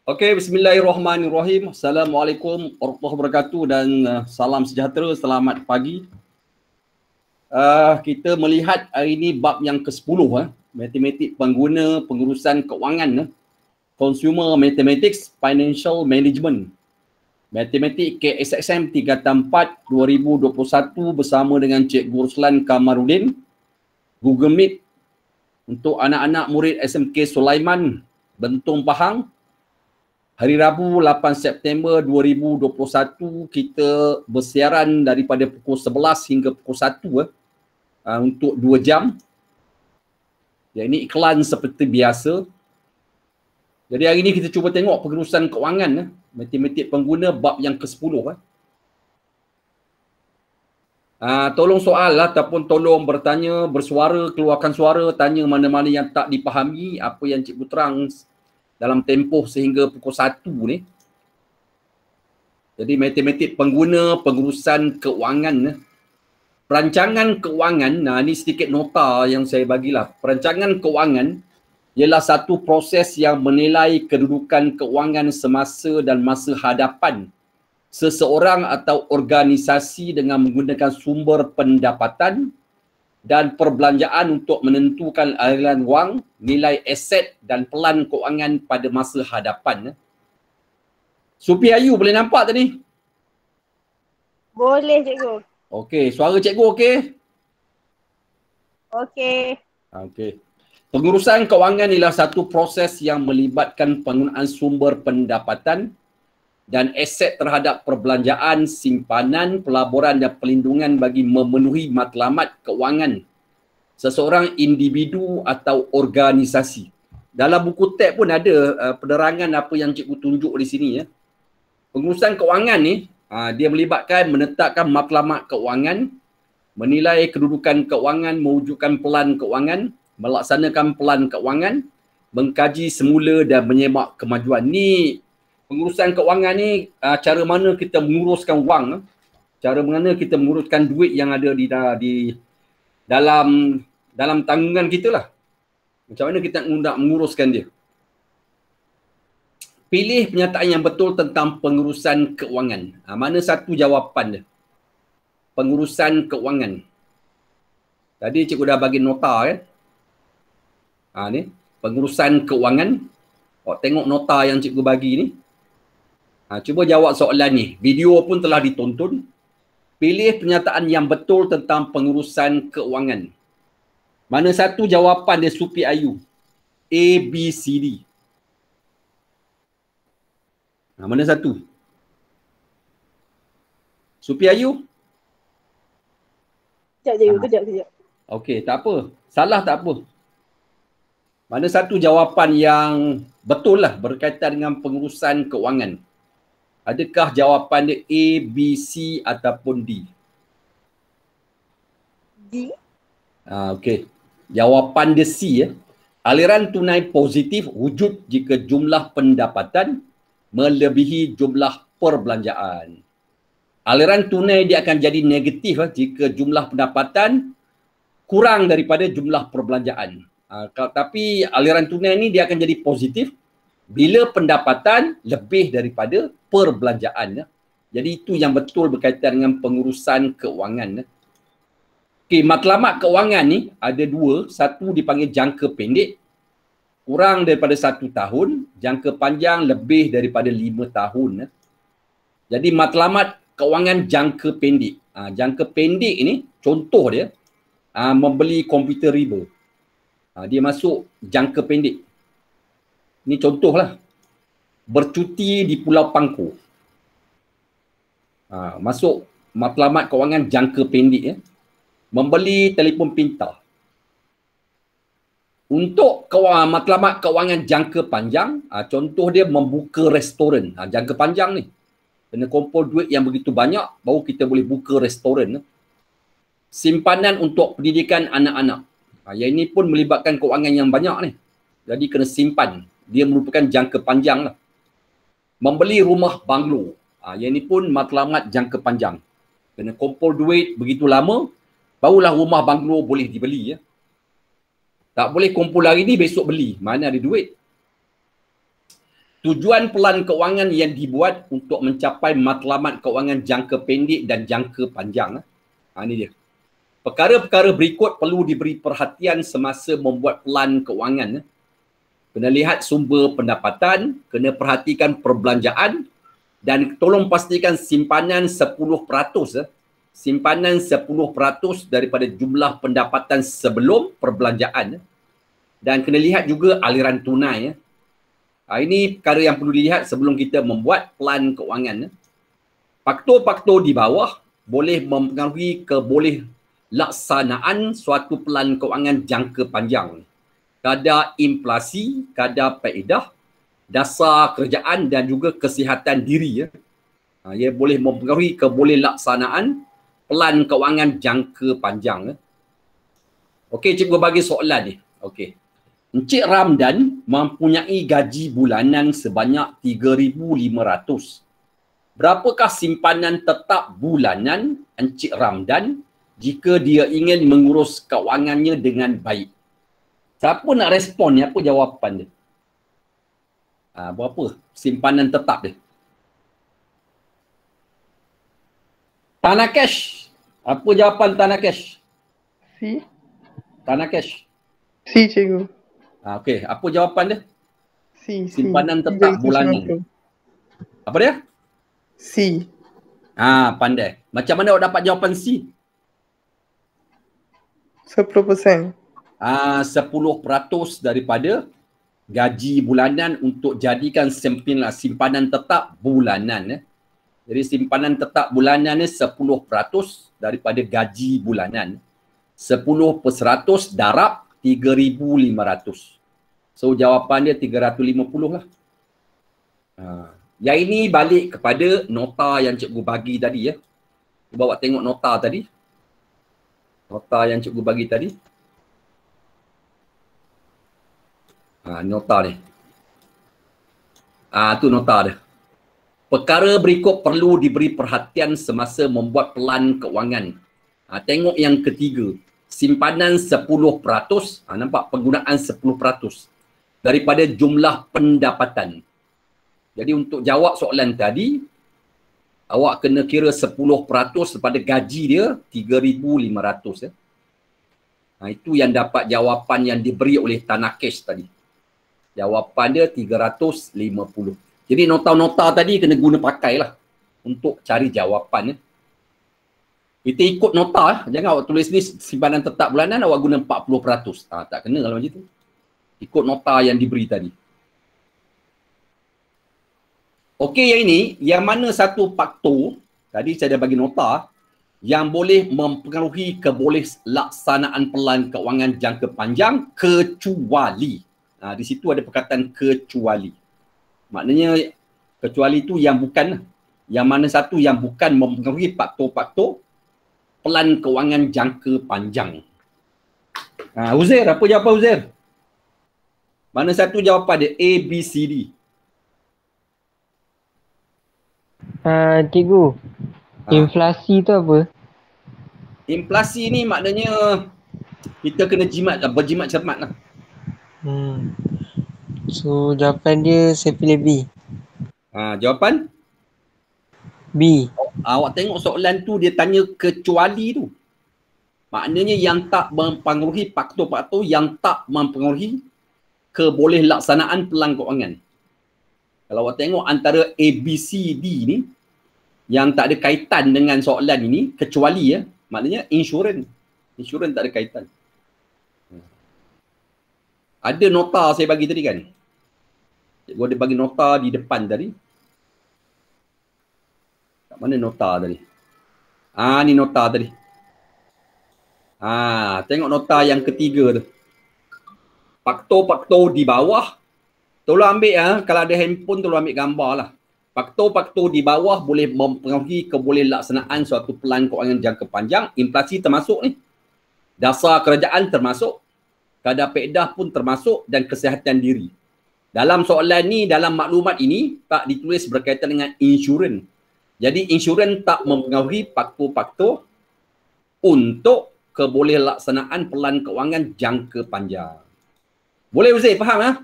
Okey, bismillahirrahmanirrahim. Assalamualaikum warahmatullahi wabarakatuh dan salam sejahtera, selamat pagi. Kita melihat hari ini bab yang ke-10, matematik pengguna pengurusan kewangan, consumer mathematics, financial management. Matematik KSXM 384 2021 bersama dengan Cikgu Ruslan Kamarudin. Google Meet untuk anak-anak murid SMK Sulaiman, Bentong Pahang. Hari Rabu 8 September 2021 kita bersiaran daripada pukul 11 hingga pukul 1 untuk 2 jam. Ya, ini iklan seperti biasa. Jadi hari ini kita cuba tengok pengurusan kewangan, matematik pengguna bab yang ke-10. Tolong soal ataupun tolong bertanya, bersuara, keluarkan suara, tanya mana-mana yang tak dipahami, apa yang cikgu terang dalam tempoh sehingga pukul 1 ni. Jadi matematik pengguna pengurusan kewangan. Perancangan kewangan, ni sedikit nota yang saya bagilah. Perancangan kewangan ialah satu proses yang menilai kedudukan kewangan semasa dan masa hadapan seseorang atau organisasi dengan menggunakan sumber pendapatan dan perbelanjaan untuk menentukan aliran wang, nilai aset dan pelan kewangan pada masa hadapan. Supi Ayu boleh nampak tadi? Boleh, cikgu. Okey, suara cikgu okey? Okey. Okey. Pengurusan kewangan ialah satu proses yang melibatkan penggunaan sumber pendapatan dan aset terhadap perbelanjaan, simpanan, pelaburan dan pelindungan bagi memenuhi matlamat kewangan seseorang individu atau organisasi. Dalam buku teks pun ada penerangan apa yang cikgu tunjuk di sini. Pengurusan kewangan ni, dia melibatkan menetapkan matlamat kewangan, menilai kedudukan kewangan, mewujudkan pelan kewangan, melaksanakan pelan kewangan, mengkaji semula dan menyemak kemajuan. Ni pengurusan kewangan ni, cara mana kita menguruskan wang, cara mana kita menguruskan duit yang ada di dalam tanggungan kita lah. Macam mana kita nak menguruskan dia. Pilih pernyataan yang betul tentang pengurusan kewangan. Mana satu jawapan dia? Pengurusan kewangan. Tadi cikgu dah bagi nota kan. Ni pengurusan kewangan. Tengok nota yang cikgu bagi ni. Cuba jawab soalan ni. Video pun telah ditonton. Pilih pernyataan yang betul tentang pengurusan kewangan. Mana satu jawapan dia Supi Ayu? A, B, C, D. Mana satu? Supi Ayu? Kejap. Okey, tak apa. Salah tak apa. Mana satu jawapan yang betul lah berkaitan dengan pengurusan kewangan? Adakah jawapan dia A, B, C ataupun D? D. Okey. Jawapan dia C. Aliran tunai positif wujud jika jumlah pendapatan melebihi jumlah perbelanjaan. Aliran tunai dia akan jadi negatif jika jumlah pendapatan kurang daripada jumlah perbelanjaan. Tapi aliran tunai ni dia akan jadi positif bila pendapatan lebih daripada perbelanjaan. Jadi itu yang betul berkaitan dengan pengurusan kewangan. Okey, matlamat kewangan ni ada dua. Satu dipanggil jangka pendek, kurang daripada 1 tahun. Jangka panjang lebih daripada 5 tahun. Jadi matlamat kewangan jangka pendek. Jangka pendek ni contoh dia membeli komputer riba. Dia masuk jangka pendek. Ini contohlah. Bercuti di Pulau Pangkor. Masuk matlamat kewangan jangka pendek. Membeli telefon pintar. Untuk matlamat kewangan jangka panjang, contoh dia membuka restoran. Jangka panjang ni. Kena kumpul duit yang begitu banyak, baru kita boleh buka restoran. Simpanan untuk pendidikan anak-anak. Yang ini pun melibatkan kewangan yang banyak ni. Jadi kena simpan. Dia merupakan jangka panjang lah. Membeli rumah banglo. Yang ini pun matlamat jangka panjang. Kena kumpul duit begitu lama, barulah rumah banglo boleh dibeli. Tak boleh kumpul hari ni, besok beli. Mana ada duit. tujuan pelan kewangan yang dibuat untuk mencapai matlamat kewangan jangka pendek dan jangka panjang. Ini dia. Perkara-perkara berikut perlu diberi perhatian semasa membuat pelan kewangan. Kena lihat sumber pendapatan, kena perhatikan perbelanjaan dan tolong pastikan simpanan 10%. Simpanan 10% daripada jumlah pendapatan sebelum perbelanjaan. Dan kena lihat juga aliran tunai. Ini perkara yang perlu dilihat sebelum kita membuat pelan kewangan. Faktor-faktor di bawah boleh mempengaruhi kebolehaksanaan suatu pelan kewangan jangka panjang. Kadar inflasi, kadar faedah, dasar kerjaan dan juga kesihatan diri. Ia boleh mempengaruhi kebolehaksanaan pelan kewangan jangka panjang. Okey, cikgu bagi soalan ni. Okey. Encik Ramdan mempunyai gaji bulanan sebanyak 3,500. Berapakah simpanan tetap bulanan Encik Ramdan jika dia ingin mengurus kewangannya dengan baik? Siapa nak respon ni? Apa jawapan dia? Berapa simpanan tetap dia? Tanah cash. Apa jawapan Tanah cash? C. Tanah cash. C, cikgu. Okey, apa jawapan dia? C. Simpanan tetap bulanan. Apa dia? C. Pandai. Macam mana awak dapat jawapan C? 10%. 10% daripada gaji bulanan untuk jadikan simpanan tetap bulanan. Jadi simpanan tetap bulanan ni 10% daripada gaji bulanan. 10% darab 3,500. So jawapan dia 350 lah. Yang ini balik kepada nota yang cikgu bagi tadi ya. Cuba awak tengok nota tadi. Nota yang cikgu bagi tadi. Nota ni. Tu nota dia. Perkara berikut perlu diberi perhatian semasa membuat pelan kewangan. Tengok yang ketiga. Simpanan 10%. Nampak penggunaan 10% daripada jumlah pendapatan. Jadi untuk jawab soalan tadi, awak kena kira 10% daripada gaji dia 3,500 ya. Itu yang dapat jawapan yang diberi oleh Tanah Cash tadi. Jawapan dia 350. Jadi nota-nota tadi kena guna pakailah untuk cari jawapan ya. Kita ikut nota, jangan awak tulis ni simpanan tetap bulanan awak guna 40%. Tak kena kalau macam tu. Ikut nota yang diberi tadi. Okey, yang ini, yang mana satu faktor, tadi saya dah bagi nota, yang boleh mempengaruhi kebolehaksanaan pelan kewangan jangka panjang kecuali. Di situ ada perkataan kecuali. Maknanya kecuali itu yang bukan. Yang mana satu yang bukan mempengaruhi faktor-faktor pelan kewangan jangka panjang. Uzair, apa jawapan Uzair? Mana satu jawapan dia? A, B, C, D. Cikgu, inflasi tu apa? Inflasi ni maknanya kita kena berjimat cermat lah. So jawapan dia saya pilih B. Jawapan? B. Awak tengok soalan tu dia tanya kecuali tu. Maknanya yang tak mempengaruhi faktor-faktor yang tak mempengaruhi kebolehaksanaan pelan kewangan. Kalau awak tengok antara A, B, C, D ni yang tak ada kaitan dengan soalan ini kecuali ya, maknanya insurans. Insurans tak ada kaitan. Ada nota saya bagi tadi kan? Cikgu ada bagi nota di depan tadi. Kat mana nota tadi? Ni nota tadi. Tengok nota yang ketiga tu. Faktor-faktor di bawah. Tolong ambil kalau ada handphone tolong ambil gambar lah. Faktor-faktor di bawah boleh mempengaruhi kebolehaksanaan suatu pelan kewangan jangka panjang. Inflasi termasuk ni. Dasar kerajaan termasuk. Kadar faedah pun termasuk dan kesihatan diri. Dalam soalan ni, dalam maklumat ini tak ditulis berkaitan dengan insurans. Jadi insurans tak mempengaruhi faktor-faktor untuk kebolehaksanaan pelan kewangan jangka panjang. Boleh Uzair faham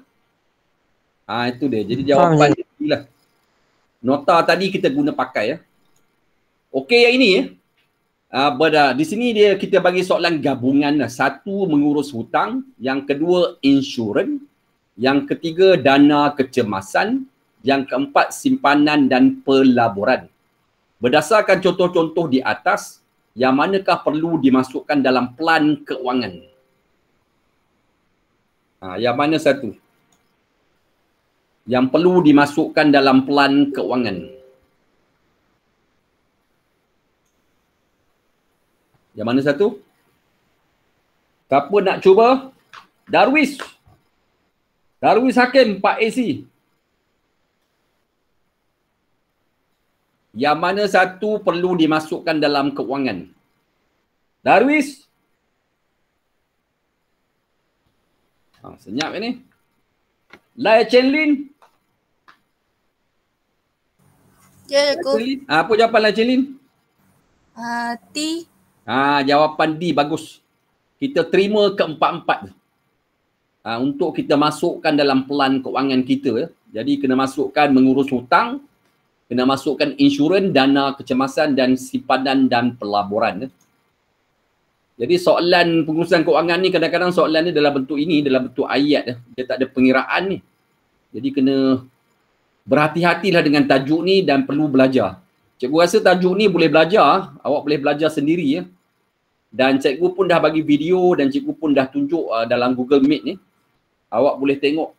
Itu dia. Jadi Faham jawapan dia lah. Nota tadi kita guna pakai ya. Okey, yang ini ya. Di sini kita bagi soalan gabungan lah. Satu, mengurus hutang. Yang kedua, insurans. Yang ketiga, dana kecemasan. Yang keempat, simpanan dan pelaburan. Berdasarkan contoh-contoh di atas, yang manakah perlu dimasukkan dalam pelan keuangan? Yang mana satu? Yang perlu dimasukkan dalam pelan keuangan. Yang mana satu? Siapa nak cuba? Darwis. Darwis Hakim, Pak AC. Yang mana satu perlu dimasukkan dalam keuangan? Darwis. Senyap ni. Lai Chen Lin. Ya, Cikgu. Apa jawapan Lai Chen Lin? T. Jawapan D, bagus. Kita terima keempat-empat. Untuk kita masukkan dalam pelan keuangan kita. Jadi kena masukkan mengurus hutang, kena masukkan insurans, dana kecemasan dan simpanan dan pelaburan. Jadi soalan pengurusan keuangan ni kadang-kadang soalan ni dalam bentuk ini, dalam bentuk ayat. Dia tak ada pengiraan ni. Jadi kena berhati-hatilah dengan tajuk ni dan perlu belajar. Cikgu rasa tajuk ni boleh belajar, awak boleh belajar sendiri ya. Dan cikgu pun dah bagi video dan cikgu pun dah tunjuk dalam Google Meet ni. Awak boleh tengok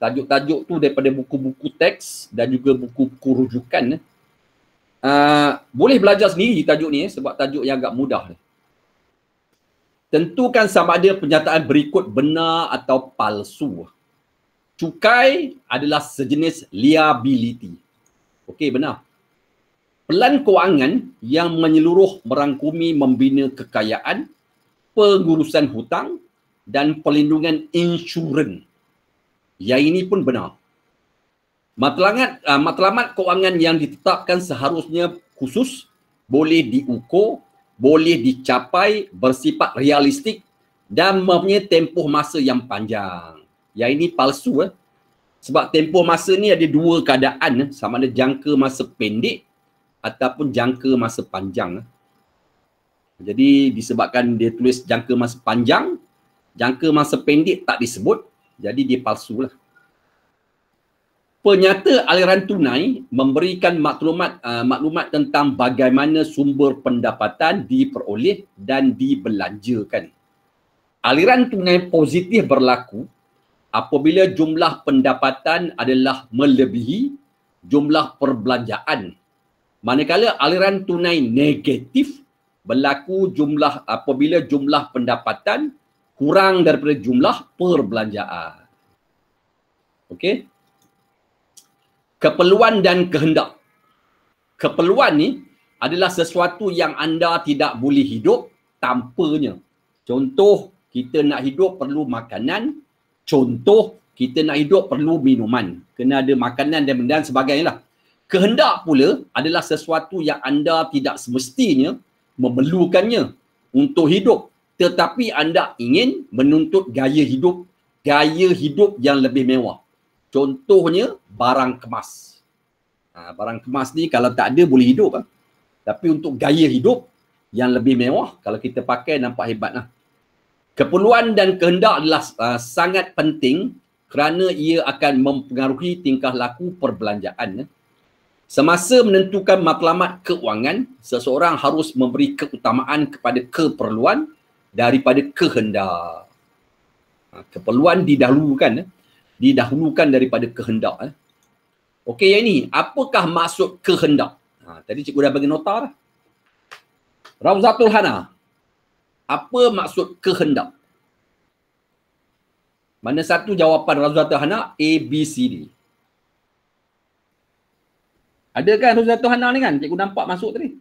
tajuk-tajuk tu daripada buku-buku teks dan juga buku-buku rujukan. Boleh belajar sendiri tajuk ni sebab tajuk yang agak mudah. Tentukan sama ada pernyataan berikut benar atau palsu. Cukai adalah sejenis liability. Okey, benar. Pelan keuangan yang menyeluruh merangkumi membina kekayaan, pengurusan hutang dan perlindungan insurans. Yang ini pun benar. Matlamat keuangan yang ditetapkan seharusnya khusus, boleh diukur, boleh dicapai, bersifat realistik dan mempunyai tempoh masa yang panjang. Yang ini palsu. Sebab tempoh masa ni ada dua keadaan. Sama ada jangka masa pendek ataupun jangka masa panjang. Jadi disebabkan dia tulis jangka masa panjang, jangka masa pendek tak disebut, jadi dia palsu lah. Penyata aliran tunai memberikan maklumat tentang bagaimana sumber pendapatan diperoleh dan dibelanjakan. Aliran tunai positif berlaku apabila jumlah pendapatan adalah melebihi jumlah perbelanjaan. Manakala aliran tunai negatif berlaku apabila jumlah pendapatan kurang daripada jumlah perbelanjaan. Okey. Keperluan dan kehendak. Keperluan ni adalah sesuatu yang anda tidak boleh hidup tanpanya. Contoh, kita nak hidup perlu makanan. Contoh, kita nak hidup perlu minuman. Kena ada makanan dan sebagainya. Kehendak pula adalah sesuatu yang anda tidak semestinya memerlukannya untuk hidup. Tetapi anda ingin menuntut gaya hidup yang lebih mewah. Contohnya, barang kemas. Barang kemas ni kalau tak ada boleh hidup. Tapi untuk gaya hidup yang lebih mewah, kalau kita pakai nampak hebat lah. Keperluan dan kehendak adalah sangat penting kerana ia akan mempengaruhi tingkah laku perbelanjaan. Semasa menentukan matlamat keuangan, seseorang harus memberi keutamaan kepada keperluan daripada kehendak. Keperluan didahulukan daripada kehendak. Okey, yang ini, apakah maksud kehendak? Tadi cikgu dah bagi nota dah. Rawzatul Hana, apa maksud kehendak? Mana satu jawapan Rawzatul Hana? A, B, C, D. Ada kan Rawzatul Hana ni kan? Cikgu nampak masuk tadi.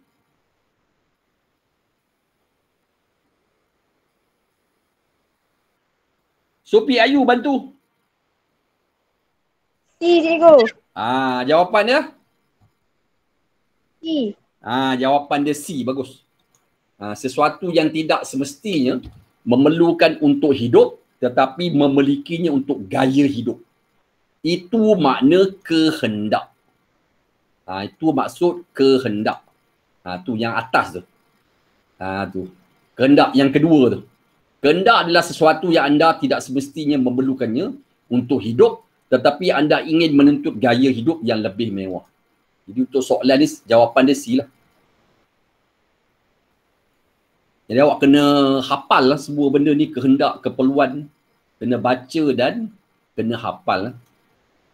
Sophie Ayu bantu. C, cikgu. Jawapan dia? C. Jawapan dia C, bagus. Sesuatu yang tidak semestinya memerlukan untuk hidup tetapi memilikinya untuk gaya hidup. Itu makna kehendak. Itu maksud kehendak. Tu yang atas tu. Tu. Kehendak yang kedua tu. Kehendak adalah sesuatu yang anda tidak semestinya memerlukannya untuk hidup, tetapi anda ingin menuntut gaya hidup yang lebih mewah. Jadi untuk soalan ni, jawapan dia C lah. Jadi awak kena hafal lah semua benda ni, kehendak, keperluan. Kena baca dan kena hafal lah.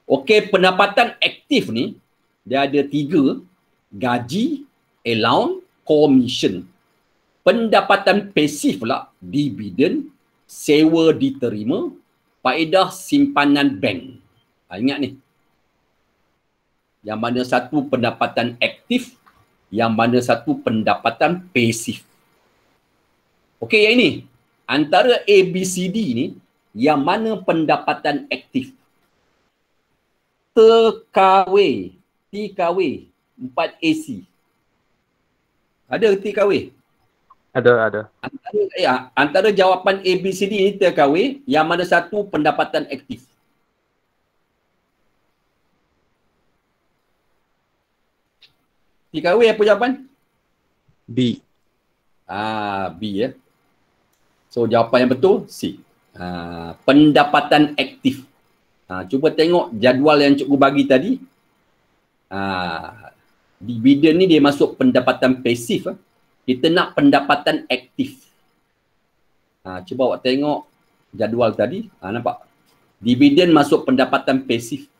Okey, pendapatan aktif ni, dia ada 3. Gaji, allowance, commission. Pendapatan pasif pula, dividen, sewa diterima, faedah simpanan bank. Ingat ni. Yang mana satu pendapatan aktif, yang mana satu pendapatan pasif. Okey, yang ini. Antara ABCD ni, yang mana pendapatan aktif? TKW, 4AC. Ada TKW? Ada. Antara jawapan ABCD ni TKW, yang mana satu pendapatan aktif? TKW apa jawapan? B. B ya. So jawapan yang betul C. Pendapatan aktif. Cuba tengok jadual yang cikgu bagi tadi. Dividen ni dia masuk pendapatan pasif. Kita nak pendapatan aktif. Cuba awak tengok jadual tadi. Nampak? Dividen masuk pendapatan pasif.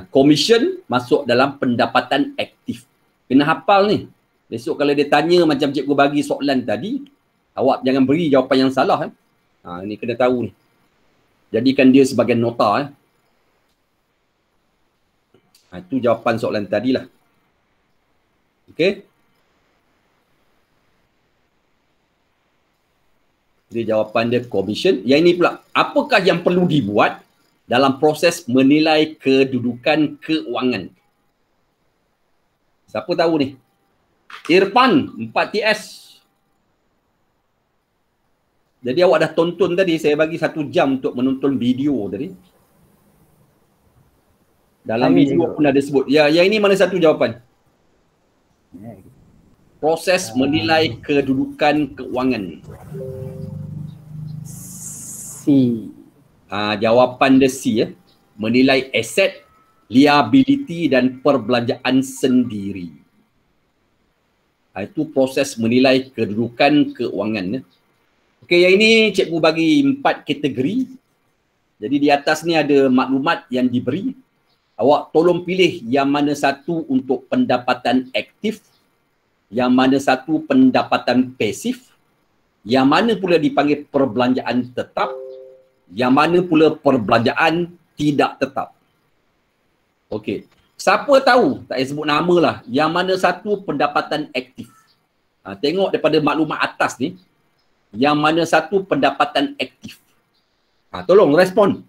Commission masuk dalam pendapatan aktif. Kena hafal ni. Besok kalau dia tanya macam cikgu bagi soalan tadi, awak jangan beri jawapan yang salah. Ni kena tahu ni. Jadikan dia sebagai nota. Itu jawapan soalan tadilah. Okey. Dia jawapan dia commission. Yang ini pula, apakah yang perlu dibuat dalam proses menilai kedudukan keuangan? Siapa tahu ni? Irfan, 4TS. Jadi awak dah tonton tadi, saya bagi 1 jam untuk menonton video tadi. Dalam video pun ada sebut. Ya, yang ini mana satu jawapan? Proses menilai kedudukan keuangan. C. Jawapan dia C ya. Menilai aset, liability dan perbelanjaan sendiri. Itu proses menilai kedudukan keuangan. Okey, yang ini cikgu bagi 4 kategori. Jadi di atas ni ada maklumat yang diberi. Awak tolong pilih yang mana satu untuk pendapatan aktif, yang mana satu pendapatan pasif, yang mana pula dipanggil perbelanjaan tetap, yang mana pula perbelanjaan tidak tetap. Okey. Siapa tahu, tak payah sebut nama lah, yang mana satu pendapatan aktif. Tengok daripada maklumat atas ni, yang mana satu pendapatan aktif. Tolong respon.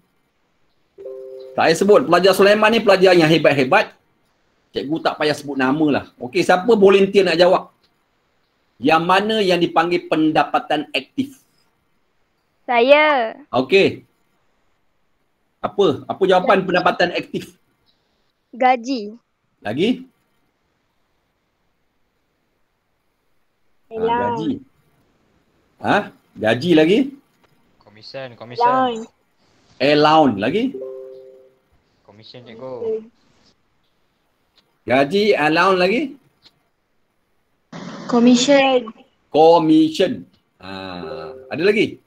Tak payah sebut, pelajar Sulaiman ni pelajar yang hebat-hebat. Cikgu tak payah sebut nama lah. Okey, siapa volunteer nak jawab? Yang mana yang dipanggil pendapatan aktif? Saya. Okey. Apa jawapan pendapatan aktif? Gaji. Lagi? Gaji. Gaji lagi? Komisen. Allowance lagi? Komisen cikgu. Gaji, allowance lagi? Commission. Ada lagi?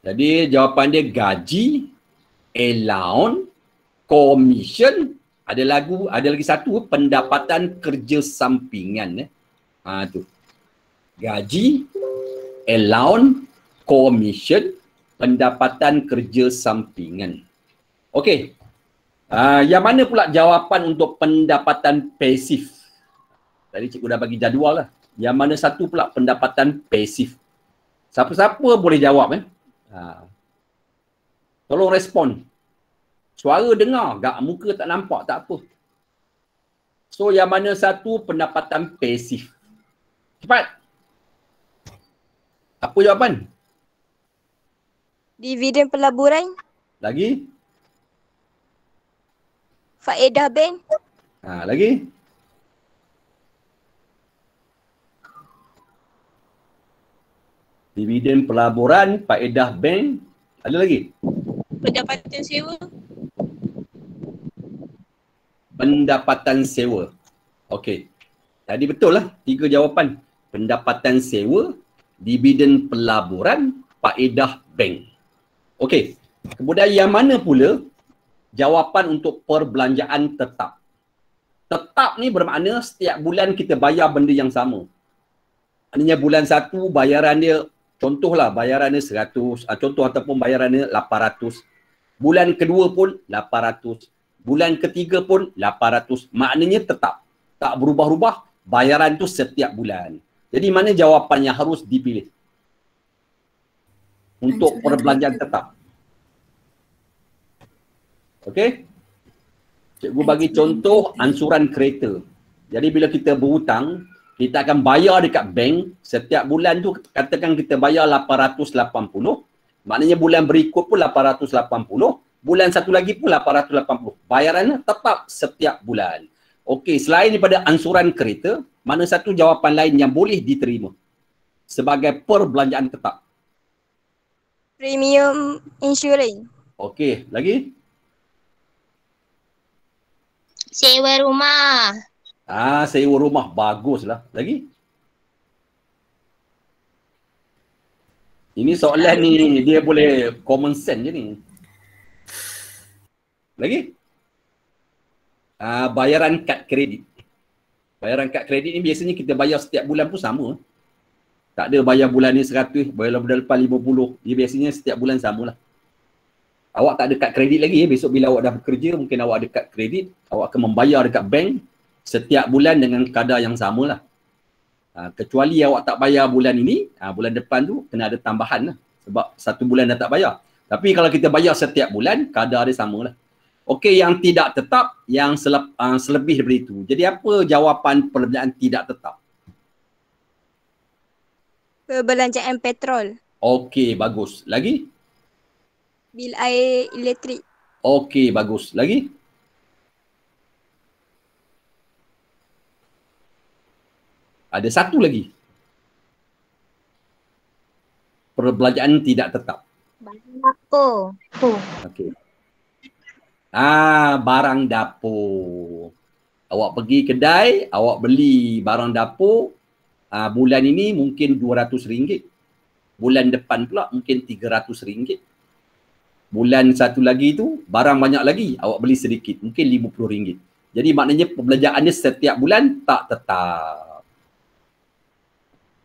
Jadi jawapan dia gaji, allowance, commission, ada lagi satu pendapatan kerja sampingan. Tu. Gaji, allowance, commission, pendapatan kerja sampingan. Okey. Yang mana pula jawapan untuk pendapatan pasif? Tadi cikgu dah bagi jadual lah. Yang mana satu pula pendapatan pasif? Siapa-siapa boleh jawab. Tolong respon. Suara dengar, gak muka tak nampak, tak apa. So yang mana satu pendapatan pasif? Cepat. Apa jawapan? Dividen pelaburan. Lagi? Faedah bank. Lagi? Dividen pelaburan, faedah bank. Ada lagi? Pendapatan sewa. Pendapatan sewa. Okey. Tadi betul lah 3 jawapan. Pendapatan sewa, dividen pelaburan, faedah bank. Okey. Kemudian yang mana pula jawapan untuk perbelanjaan tetap? Tetap ni bermakna setiap bulan kita bayar benda yang sama. Maknanya bulan 1 bayaran dia, contohlah bayaran dia 100, contoh ataupun bayaran dia 800. Bulan kedua pun 800. Bulan ketiga pun 800. Maknanya tetap. Tak berubah-ubah. Bayaran tu setiap bulan. Jadi mana jawapan yang harus dipilih? Untuk Ansuran perbelanjaan kereta. tetap. Okey? Cikgu bagi contoh ansuran kereta. Jadi bila kita berhutang, kita akan bayar dekat bank setiap bulan tu, katakan kita bayar 880. Maknanya bulan berikut pun 880. Bulan satu lagi pun 880. Bayarannya tetap setiap bulan. Okey, selain daripada ansuran kereta, mana satu jawapan lain yang boleh diterima sebagai perbelanjaan tetap? Premium insurans. Okey, lagi? Sewa rumah. Sewa rumah. Baguslah. Lagi? Ini soalan ni, dia boleh common sense je ni. Lagi? Bayaran kad kredit. Bayaran kad kredit ni biasanya kita bayar setiap bulan pun sama. Tak ada bayar bulan ni 100, bayar bulan depan 50. Dia biasanya setiap bulan samalah. Awak tak ada kad kredit lagi, besok bila awak dah bekerja, mungkin awak ada kad kredit, awak akan membayar dekat bank setiap bulan dengan kadar yang samalah. Kecuali awak tak bayar bulan ini, bulan depan tu kena ada tambahan lah. Sebab 1 bulan dah tak bayar. Tapi kalau kita bayar setiap bulan, kadar dia samalah. Okey, yang tidak tetap, yang selebih daripada itu. Jadi apa jawapan perbelanjaan tidak tetap? Perbelanjaan petrol. Okey, bagus. Lagi? Bil air elektrik. Okey, bagus. Lagi? Ada satu lagi. Perbelanjaan tidak tetap. Barang dapur. Okey. Barang dapur. Awak pergi kedai, awak beli barang dapur, bulan ini mungkin RM200. Bulan depan pula mungkin RM300. Bulan satu lagi tu barang banyak lagi, awak beli sedikit, mungkin RM50. Jadi maknanya perbelanjaannya setiap bulan tak tetap.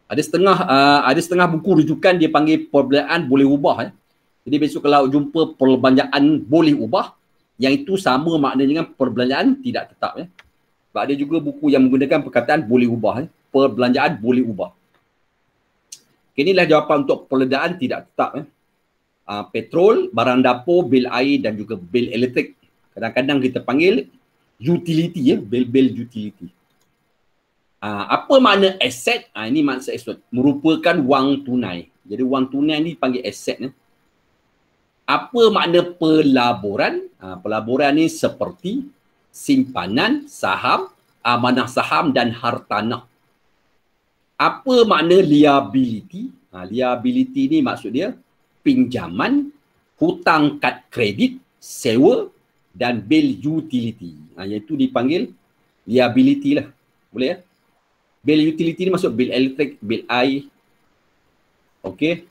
Ada setengah buku rujukan dia panggil perbelanjaan boleh ubah. Jadi besok kalau jumpa perbelanjaan boleh ubah, yang itu sama maknanya dengan perbelanjaan tidak tetap. Sebab ada juga buku yang menggunakan perkataan boleh ubah. Perbelanjaan boleh ubah. Inilah jawapan untuk perbelanjaan tidak tetap. Petrol, barang dapur, bil air dan juga bil elektrik. Kadang-kadang kita panggil utility, bil-bil utility. Apa makna aset? Ini maksud aset. Merupakan wang tunai. Jadi wang tunai ni dipanggil aset. Apa makna pelaburan? Pelaburan ni seperti simpanan, saham, amanah saham dan hartanah. Apa makna liability? Liability ni maksud dia pinjaman, hutang kad kredit, sewa dan bil utility. Iaitu dipanggil liability lah. Boleh ya? Bil utility ni maksud bil elektrik, bil air. Okey.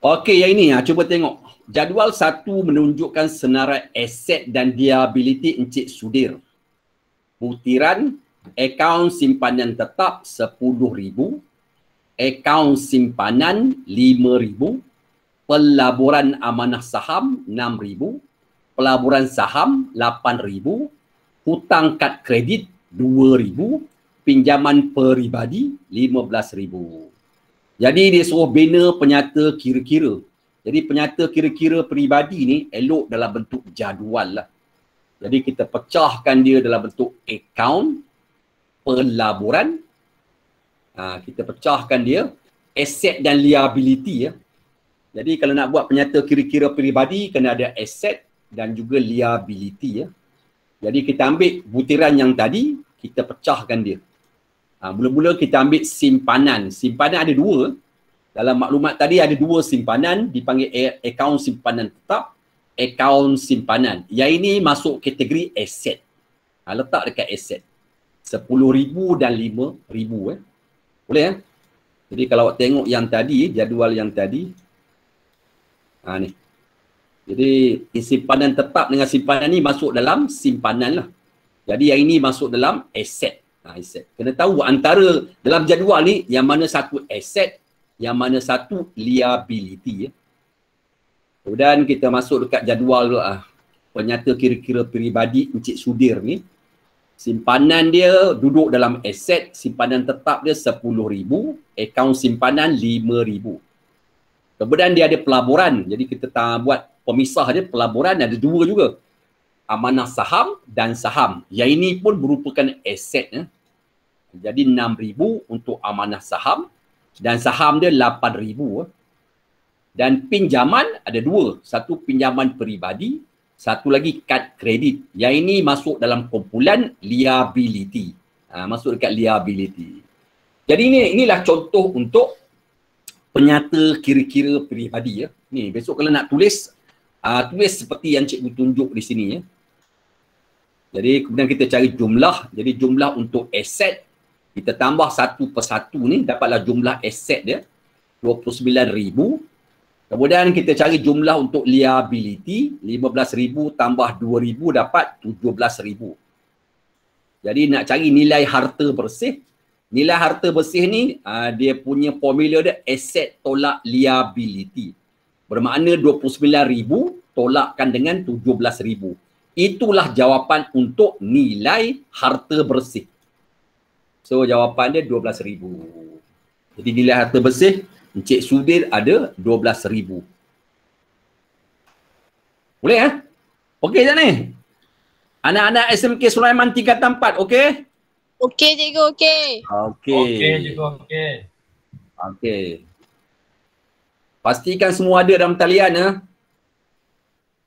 Okey, yang ini cuba tengok. Jadual 1 menunjukkan senarai aset dan liability Encik Sudir. Butiran akaun simpanan tetap RM10,000, akaun simpanan RM5,000, pelaburan amanah saham RM6,000, pelaburan saham RM8,000, hutang kad kredit RM2,000, pinjaman peribadi RM15,000. Jadi dia suruh bina penyata kira-kira. Jadi penyata kira-kira peribadi ni elok dalam bentuk jadual lah. Jadi kita pecahkan dia dalam bentuk akaun, pelaburan. Kita pecahkan dia, aset dan liability ya. Jadi kalau nak buat penyata kira-kira peribadi, kena ada aset dan juga liability ya. Jadi kita ambil butiran yang tadi, kita pecahkan dia. Mula-mula kita ambil simpanan. Simpanan ada dua. Dalam maklumat tadi ada dua simpanan, dipanggil akaun simpanan tetap, akaun simpanan. Yang ini masuk kategori aset. Letak dekat aset. 10,000 dan 5,000 Boleh ya? Jadi kalau awak tengok yang tadi, jadual yang tadi, ni. Jadi simpanan tetap dengan simpanan ni masuk dalam simpanan lah. Jadi yang ini masuk dalam aset. Aset. Kena tahu antara dalam jadual ni yang mana satu aset, yang mana satu liability ya. Kemudian kita masuk dekat jadual penyata kira-kira peribadi Encik Sudir ni. Simpanan dia duduk dalam aset, simpanan tetap dia 10,000, akaun simpanan 5,000. Kemudian dia ada pelaburan. Jadi kita buat pemisah dia, pelaburan ada dua juga. Amanah saham dan saham. Yang ini pun merupakan aset ya. Jadi 6,000 untuk amanah saham dan saham dia 8,000. Dan pinjaman ada dua. Satu pinjaman peribadi, satu lagi kad kredit. Yang ini masuk dalam kumpulan liability. Masuk dekat liability. Jadi inilah contoh untuk penyata kira-kira peribadi ya. Ni besok kalau nak tulis, tulis seperti yang cikgu tunjuk di sini ya. Jadi kemudian kita cari jumlah. Jadi jumlah untuk aset, kita tambah satu persatu ni, dapatlah jumlah aset dia 29,000. Kemudian kita cari jumlah untuk liability, 15,000 tambah 2,000 dapat 17,000. Jadi nak cari nilai harta bersih. Nilai harta bersih ni dia punya formula dia aset tolak liability. Bermakna 29,000 tolakkan dengan 17,000. Itulah jawapan untuk nilai harta bersih. So jawapan dia 12,000. Jadi nilai harta bersih Encik Sudir ada 12,000. Boleh ya? Okey tak ni? Anak-anak SMK Sulaiman tingkatan 4, okey? Okey cikgu, okey. Okey. Okey cikgu, okey. Okey. Pastikan semua ada dalam talian ya.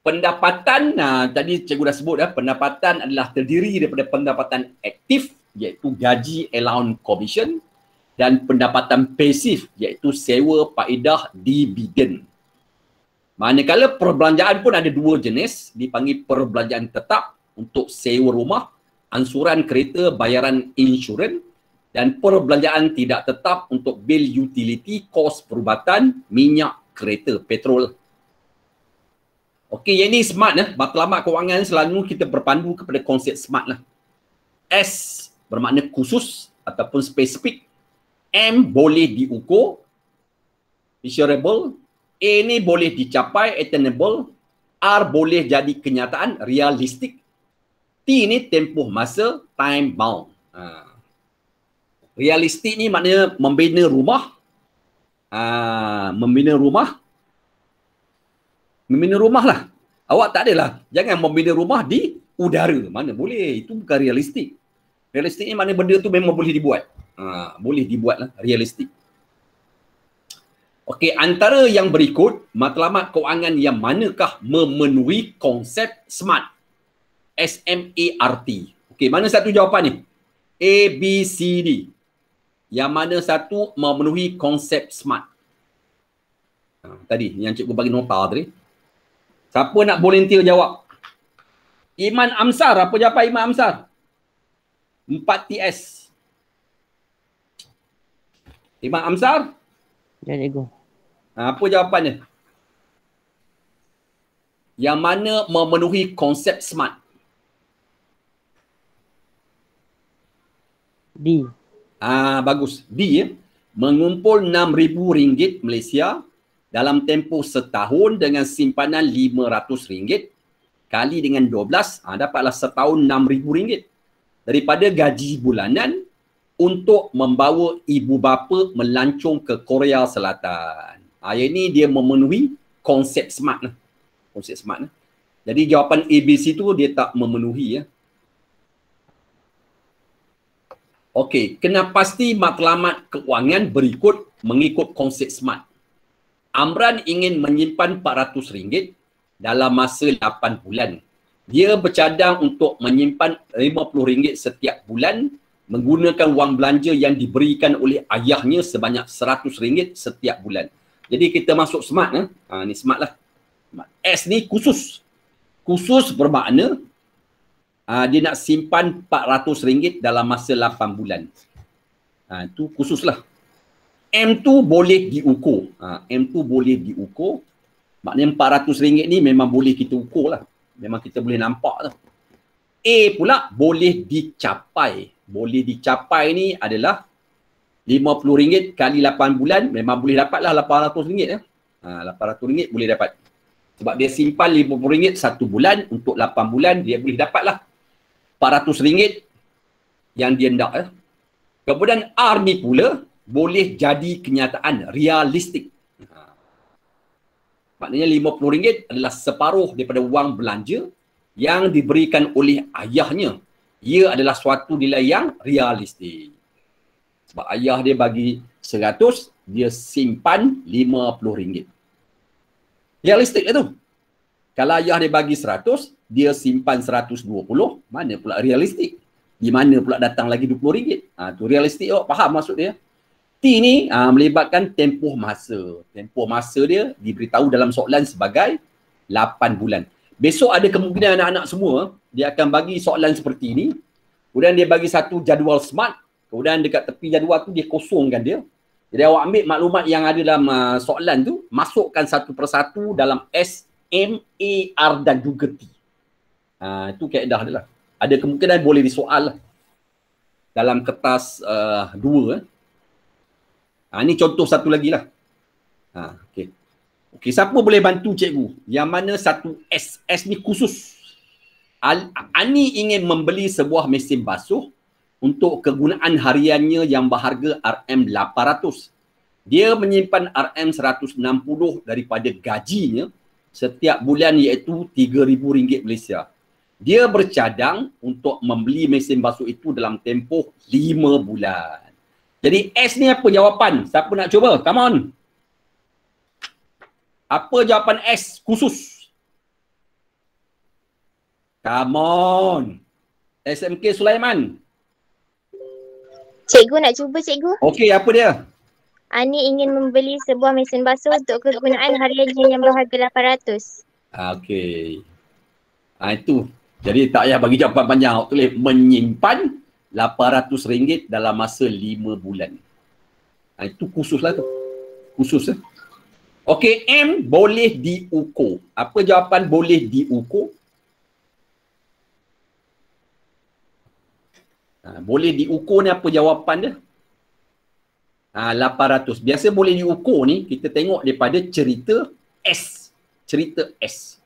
Pendapatan, tadi cikgu dah sebut pendapatan adalah terdiri daripada pendapatan aktif iaitu gaji, allowance, commission, dan pendapatan pasif iaitu sewa, faedah, dividen. Manakala perbelanjaan pun ada dua jenis, dipanggil perbelanjaan tetap untuk sewa rumah, ansuran kereta, bayaran insurans, dan perbelanjaan tidak tetap untuk bil utility, kos perubatan, minyak, kereta, petrol. Okey, yang ini SMART matlamat kewangan selalu kita berpandu kepada konsep SMART lah. S bermakna khusus ataupun spesifik. M boleh diukur, measurable. A ni boleh dicapai, attainable. R boleh jadi kenyataan, realistik. T ni tempoh masa, time bound. Realistik ni maknanya membina rumah. Membina rumah lah. Awak tak adalah. Jangan membina rumah di udara. Mana boleh. Itu bukan realistik. Realistik ni maknanya benda tu memang boleh dibuat. Boleh dibuat lah. Realistik. Okey, antara yang berikut, matlamat kewangan yang manakah memenuhi konsep SMART? SMART. Okey, mana satu jawapan ni? A, B, C, D. Yang mana satu memenuhi konsep SMART? Tadi, yang cikgu bagi nota tadi. Siapa nak volunteer jawab? Iman Amsar. Apa jawapan Iman Amsar? 4TS. Iman Amsar? Ya, cikgu. Apa jawapannya? Yang mana memenuhi konsep SMART? D. Bagus. D ya. Mengumpul RM6,000 Malaysia dalam tempoh setahun dengan simpanan RM500 kali dengan 12, dapatlah setahun RM6,000 daripada gaji bulanan untuk membawa ibu bapa melancong ke Korea Selatan. Yang ini dia memenuhi konsep SMART lah. Konsep SMART lah. Jadi jawapan ABC tu dia tak memenuhi ya. Okey, kena pasti matlamat keuangan berikut mengikut konsep SMART. Amran ingin menyimpan RM400 dalam masa 8 bulan. Dia bercadang untuk menyimpan RM50 setiap bulan menggunakan wang belanja yang diberikan oleh ayahnya sebanyak RM100 setiap bulan. Jadi kita masuk smart. Ni smart lah. S ni khusus. Khusus bermakna dia nak simpan RM400 dalam masa 8 bulan. Itu khusus lah. M tu boleh diukur. M tu boleh diukur. Maknanya RM400 ni memang boleh kita ukur lah. Memang kita boleh nampak lah. A pula boleh dicapai. Boleh dicapai ni adalah RM50 kali 8 bulan memang boleh dapat lah RM800. RM800 boleh dapat. Sebab dia simpan RM50 satu bulan, untuk 8 bulan dia boleh dapat lah RM400 yang dia nak. Kemudian R ni pula boleh jadi kenyataan, realistik. Maknanya RM50 adalah separuh daripada wang belanja yang diberikan oleh ayahnya. Ia adalah suatu nilai yang realistik. Sebab ayah dia bagi 100, dia simpan RM50. Realistik ke tu? Kalau ayah dia bagi 100, dia simpan 120, mana pula realistik? Di mana pula datang lagi RM20? Tu realistik. Faham maksud dia? T ni melibatkan tempoh masa. Tempoh masa dia diberitahu dalam soalan sebagai 8 bulan. Besok ada kemungkinan anak-anak semua, dia akan bagi soalan seperti ini. Kemudian dia bagi satu jadual smart. Kemudian dekat tepi jadual tu dia kosongkan dia. Jadi awak ambil maklumat yang ada dalam soalan tu, masukkan satu persatu dalam S, M, A, R dan juga T. Itu kaedah dia lah. Ada kemungkinan boleh disoal lah. Dalam kertas 2. Ini contoh satu lagi lah. Okay. Okey, siapa boleh bantu cikgu? Yang mana satu S? S ni khusus. Ani ingin membeli sebuah mesin basuh untuk kegunaan hariannya yang berharga RM800. Dia menyimpan RM160 daripada gajinya setiap bulan, iaitu RM3,000 Malaysia. Dia bercadang untuk membeli mesin basuh itu dalam tempoh 5 bulan. Jadi S ni apa jawapan? Siapa nak cuba? Come on. Apa jawapan S khusus? Come on. SMK Sulaiman. Cikgu nak cuba cikgu. Okey, apa dia? Ani ingin membeli sebuah mesin basuh untuk kegunaan hariannya yang berharga RM800. Okey. Itu. Jadi tak payah bagi jawapan panjang. Awak tulis menyimpan RM800 dalam masa 5 bulan. Itu khusus lah tu. Khusus lah. Okey, M boleh diukur. Apa jawapan boleh diukur? Boleh diukur ni apa jawapan dia? 800. Biasa boleh diukur ni kita tengok daripada cerita S. Cerita S.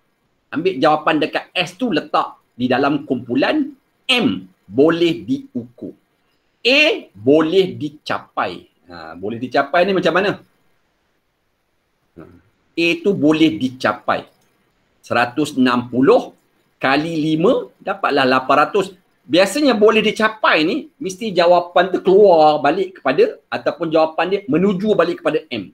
Ambil jawapan dekat S tu letak di dalam kumpulan M. Boleh diukur. A boleh dicapai. Boleh dicapai ni macam mana? A tu boleh dicapai. 160 kali 5 dapatlah 800. Biasanya boleh dicapai ni mesti jawapan tu keluar balik kepada, ataupun jawapan dia menuju balik kepada M.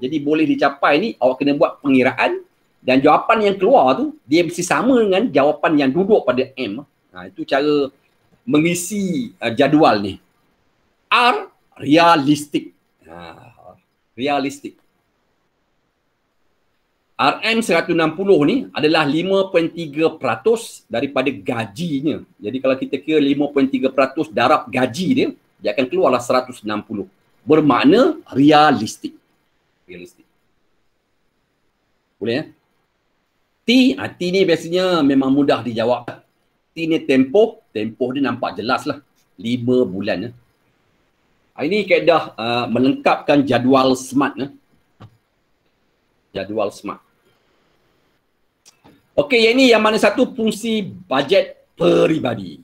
Jadi boleh dicapai ni awak kena buat pengiraan dan jawapan yang keluar tu dia mesti sama dengan jawapan yang duduk pada M. Itu cara mengisi jadual ni. R, realistik. Realistik. RM160 ni adalah 5.3% daripada gajinya. Jadi kalau kita kira 5.3% darab gaji dia, dia akan keluarlah 160. Bermakna realistik. Realistik. Boleh ya? T ni biasanya memang mudah dijawab. T ni tempoh dia nampak jelas lah. 5 bulan. Ini kaedah melengkapkan jadual smart. Jadual smart. Okey, yang ini yang mana satu fungsi bajet peribadi.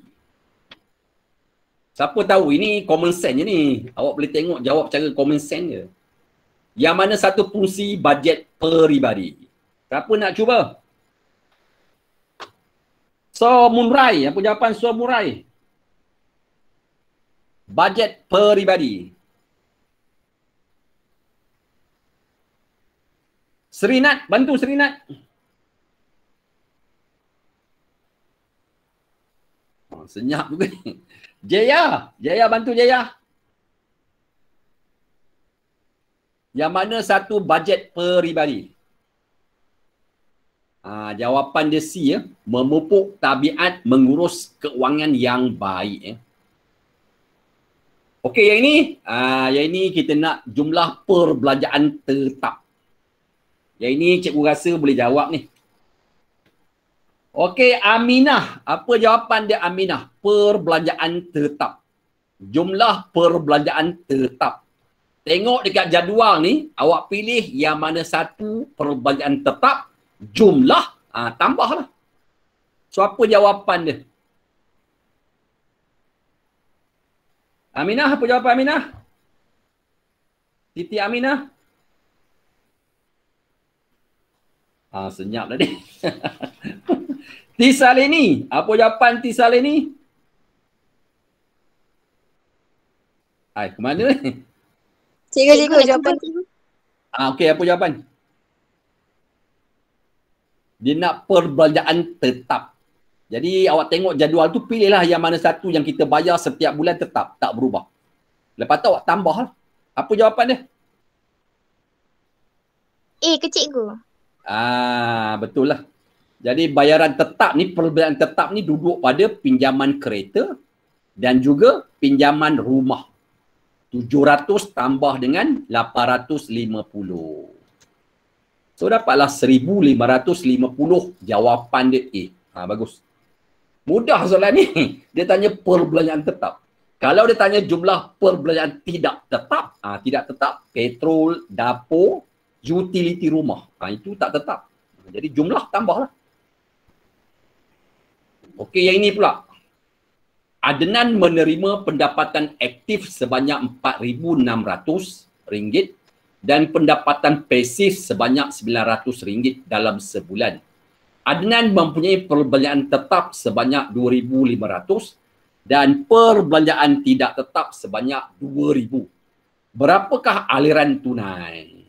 Siapa tahu ini common sense je ni. Awak boleh tengok jawab cara common sense je. Yang mana satu fungsi bajet peribadi. Siapa nak cuba? So Munrai, apa jawapan So Munrai? Bajet peribadi. Serinat, bantu Serinat. Oh, senyap juga. Jaya, Jaya bantu Jaya. Yang mana satu bajet peribadi? Jawapan dia C ya. Memupuk tabiat mengurus keuangan yang baik ya. Okey, yang ini kita nak jumlah perbelanjaan tetap. Yang ini cikgu rasa boleh jawab ni. Okey, Aminah. Apa jawapan dia Aminah? Perbelanjaan tetap. Jumlah perbelanjaan tetap. Tengok dekat jadual ni, awak pilih yang mana satu perbelanjaan tetap, jumlah, tambahlah. So, apa jawapan dia? Aminah, apa jawapan Aminah? Siti Aminah? Senyap dah dia. Tisaleni, apa jawapan Tisaleni? Ke mana ni? Cikgu jawapan. Okey, apa jawapan? Dia nak perbelanjaan tetap. Jadi awak tengok jadual tu, pilihlah yang mana satu yang kita bayar setiap bulan tetap, tak berubah. Lepas tu awak tambahlah. Apa jawapan dia? A ke cikgu? Betul lah. Jadi bayaran tetap ni, perbelanjaan tetap ni duduk pada pinjaman kereta dan juga pinjaman rumah. 700 tambah dengan 850. So dapatlah 1550 jawapan dia A. Bagus. Mudah soalan ni. Dia tanya perbelanjaan tetap. Kalau dia tanya jumlah perbelanjaan tidak tetap, tidak tetap, petrol, dapur, utility rumah. Itu tak tetap. Jadi jumlah tambahlah. Okey, yang ini pula. Adnan menerima pendapatan aktif sebanyak RM4,600 dan pendapatan pasif sebanyak RM900 dalam sebulan. Adnan mempunyai perbelanjaan tetap sebanyak RM2,500 dan perbelanjaan tidak tetap sebanyak RM2,000. Berapakah aliran tunai?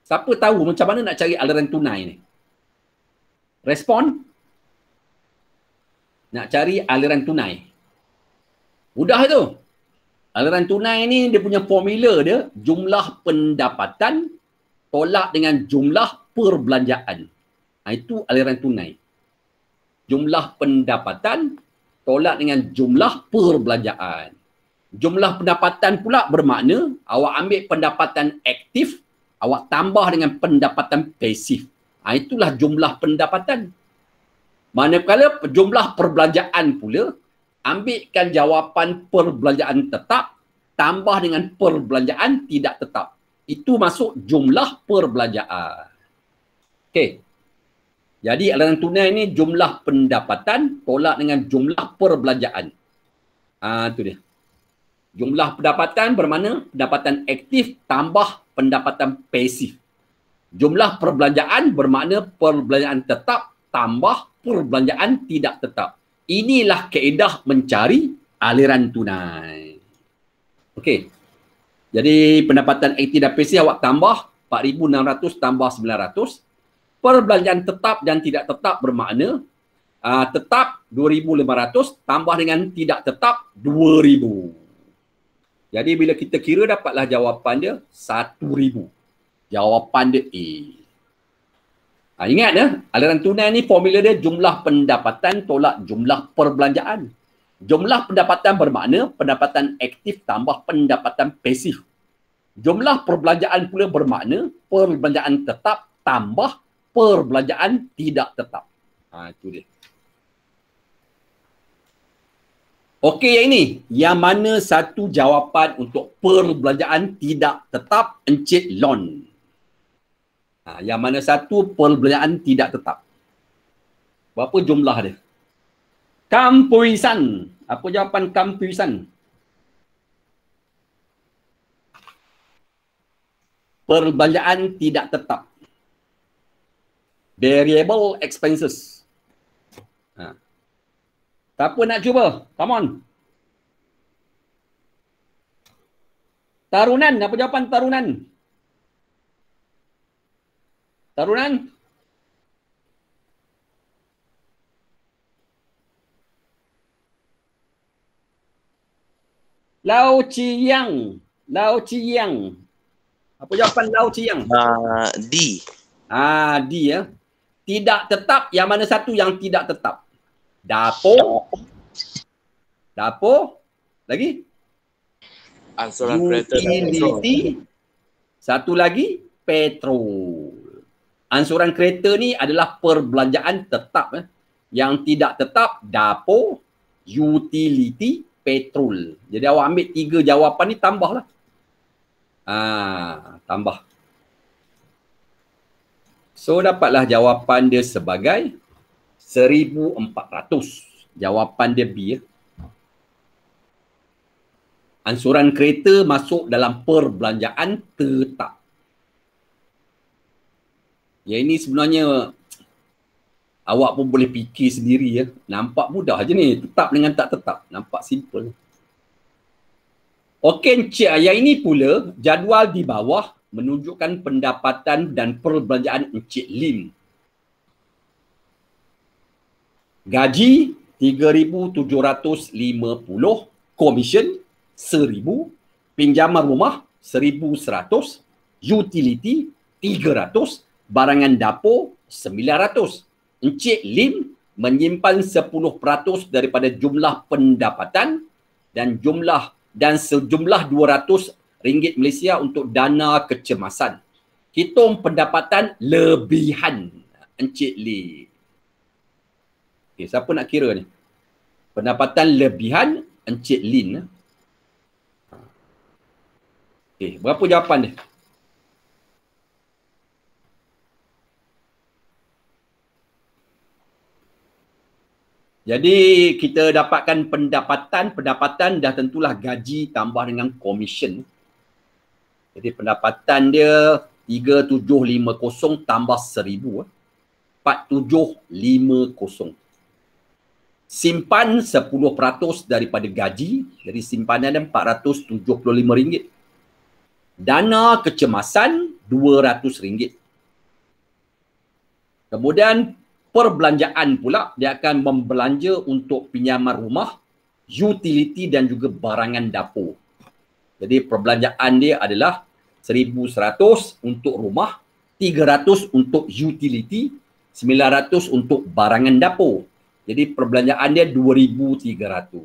Siapa tahu macam mana nak cari aliran tunai ni? Respon? Nak cari aliran tunai. Mudah tu. Aliran tunai ni dia punya formula dia, jumlah pendapatan tolak dengan jumlah perbelanjaan. Itu aliran tunai. Jumlah pendapatan tolak dengan jumlah perbelanjaan. Jumlah pendapatan pula bermakna awak ambil pendapatan aktif, awak tambah dengan pendapatan pasif. Itulah jumlah pendapatan. Manakala jumlah perbelanjaan pula, ambilkan jawapan perbelanjaan tetap tambah dengan perbelanjaan tidak tetap. Itu masuk jumlah perbelanjaan. Okey. Jadi aliran tunai ni jumlah pendapatan tolak dengan jumlah perbelanjaan. Itu dia. Jumlah pendapatan bermakna pendapatan aktif tambah pendapatan pasif. Jumlah perbelanjaan bermakna perbelanjaan tetap tambah perbelanjaan tidak tetap. Inilah kaedah mencari aliran tunai. Okey. Jadi pendapatan aktif dan pasif awak tambah 4,600 tambah 900. Perbelanjaan tetap dan tidak tetap bermakna tetap 2,500 tambah dengan tidak tetap 2,000. Jadi bila kita kira dapatlah jawapan dia 1,000. Jawapan dia A. Ingat ya, aliran tunai ni formula dia jumlah pendapatan tolak jumlah perbelanjaan. Jumlah pendapatan bermakna pendapatan aktif tambah pendapatan pasif. Jumlah perbelanjaan pula bermakna perbelanjaan tetap tambah perbelanjaan tidak tetap. Itu dia. Okey, yang ini. Yang mana satu jawapan untuk perbelanjaan tidak tetap Encik Lon? Yang mana satu perbelanjaan tidak tetap? Berapa jumlah dia? Kampuisan. Apa jawapan Kampuisan? Perbelanjaan tidak tetap. Variable expenses. Siapa nak cuba? Come on. Tarunan. Apa jawapan tarunan? Tarunan. Lau Ciyang. Lau Ciyang. Apa jawapan Lau Ciyang? D. D ya. Tidak tetap, yang mana satu yang tidak tetap? Dapur. Dapur. Lagi? Angsuran kereta dan petrol. Utility. Satu lagi, petrol. Angsuran kereta ni adalah perbelanjaan tetap. Yang tidak tetap, dapur, utility, petrol. Jadi awak ambil 3 jawapan ni, tambahlah. Tambah. So, dapatlah jawapan dia sebagai 1,400. Jawapan dia B. Angsuran kereta masuk dalam perbelanjaan tetap. Ya, ini sebenarnya awak pun boleh fikir sendiri ya. Nampak mudah je ni. Tetap dengan tak tetap. Nampak simple. Okey, Encik. Yang ini pula jadual di bawah menunjukkan pendapatan dan perbelanjaan Encik Lim. Gaji 3,750, komisen 1,000, pinjaman rumah 1,100, utility 300, barangan dapur 900. Encik Lim menyimpan 10% daripada jumlah pendapatan dan sejumlah RM200 Malaysia untuk dana kecemasan. Hitung pendapatan lebihan Encik Lim. Okay, siapa nak kira ni? Pendapatan lebihan Encik Lin. Okay, berapa jawapan dia? Jadi kita dapatkan pendapatan dah tentulah gaji tambah dengan komisen. Jadi pendapatan dia 3,750 tambah 1,000. 4,750. Simpan 10% daripada gaji. Jadi simpanan dia RM475. Dana kecemasan RM200. Kemudian perbelanjaan pula, dia akan membelanja untuk pinjaman rumah, utility dan juga barangan dapur. Jadi perbelanjaan dia adalah 1,100 untuk rumah, 300 untuk utility, 900 untuk barangan dapur. Jadi perbelanjaan dia 2,300.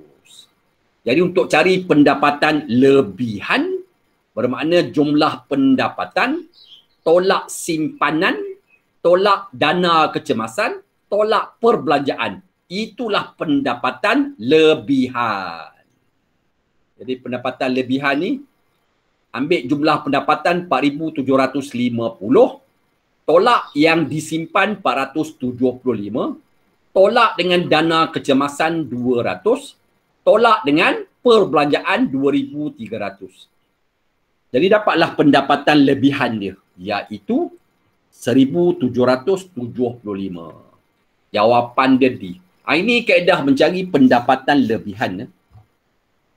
Jadi untuk cari pendapatan lebihan, bermakna jumlah pendapatan, tolak simpanan, tolak dana kecemasan, tolak perbelanjaan. Itulah pendapatan lebihan. Jadi pendapatan lebihan ni, ambil jumlah pendapatan 4,750, tolak yang disimpan 475, tolak dengan dana kecemasan 200, tolak dengan perbelanjaan 2,300. Jadi dapatlah pendapatan lebihan dia, iaitu 1,775. Jawapan dia D. Ini kaedah mencari pendapatan lebihan.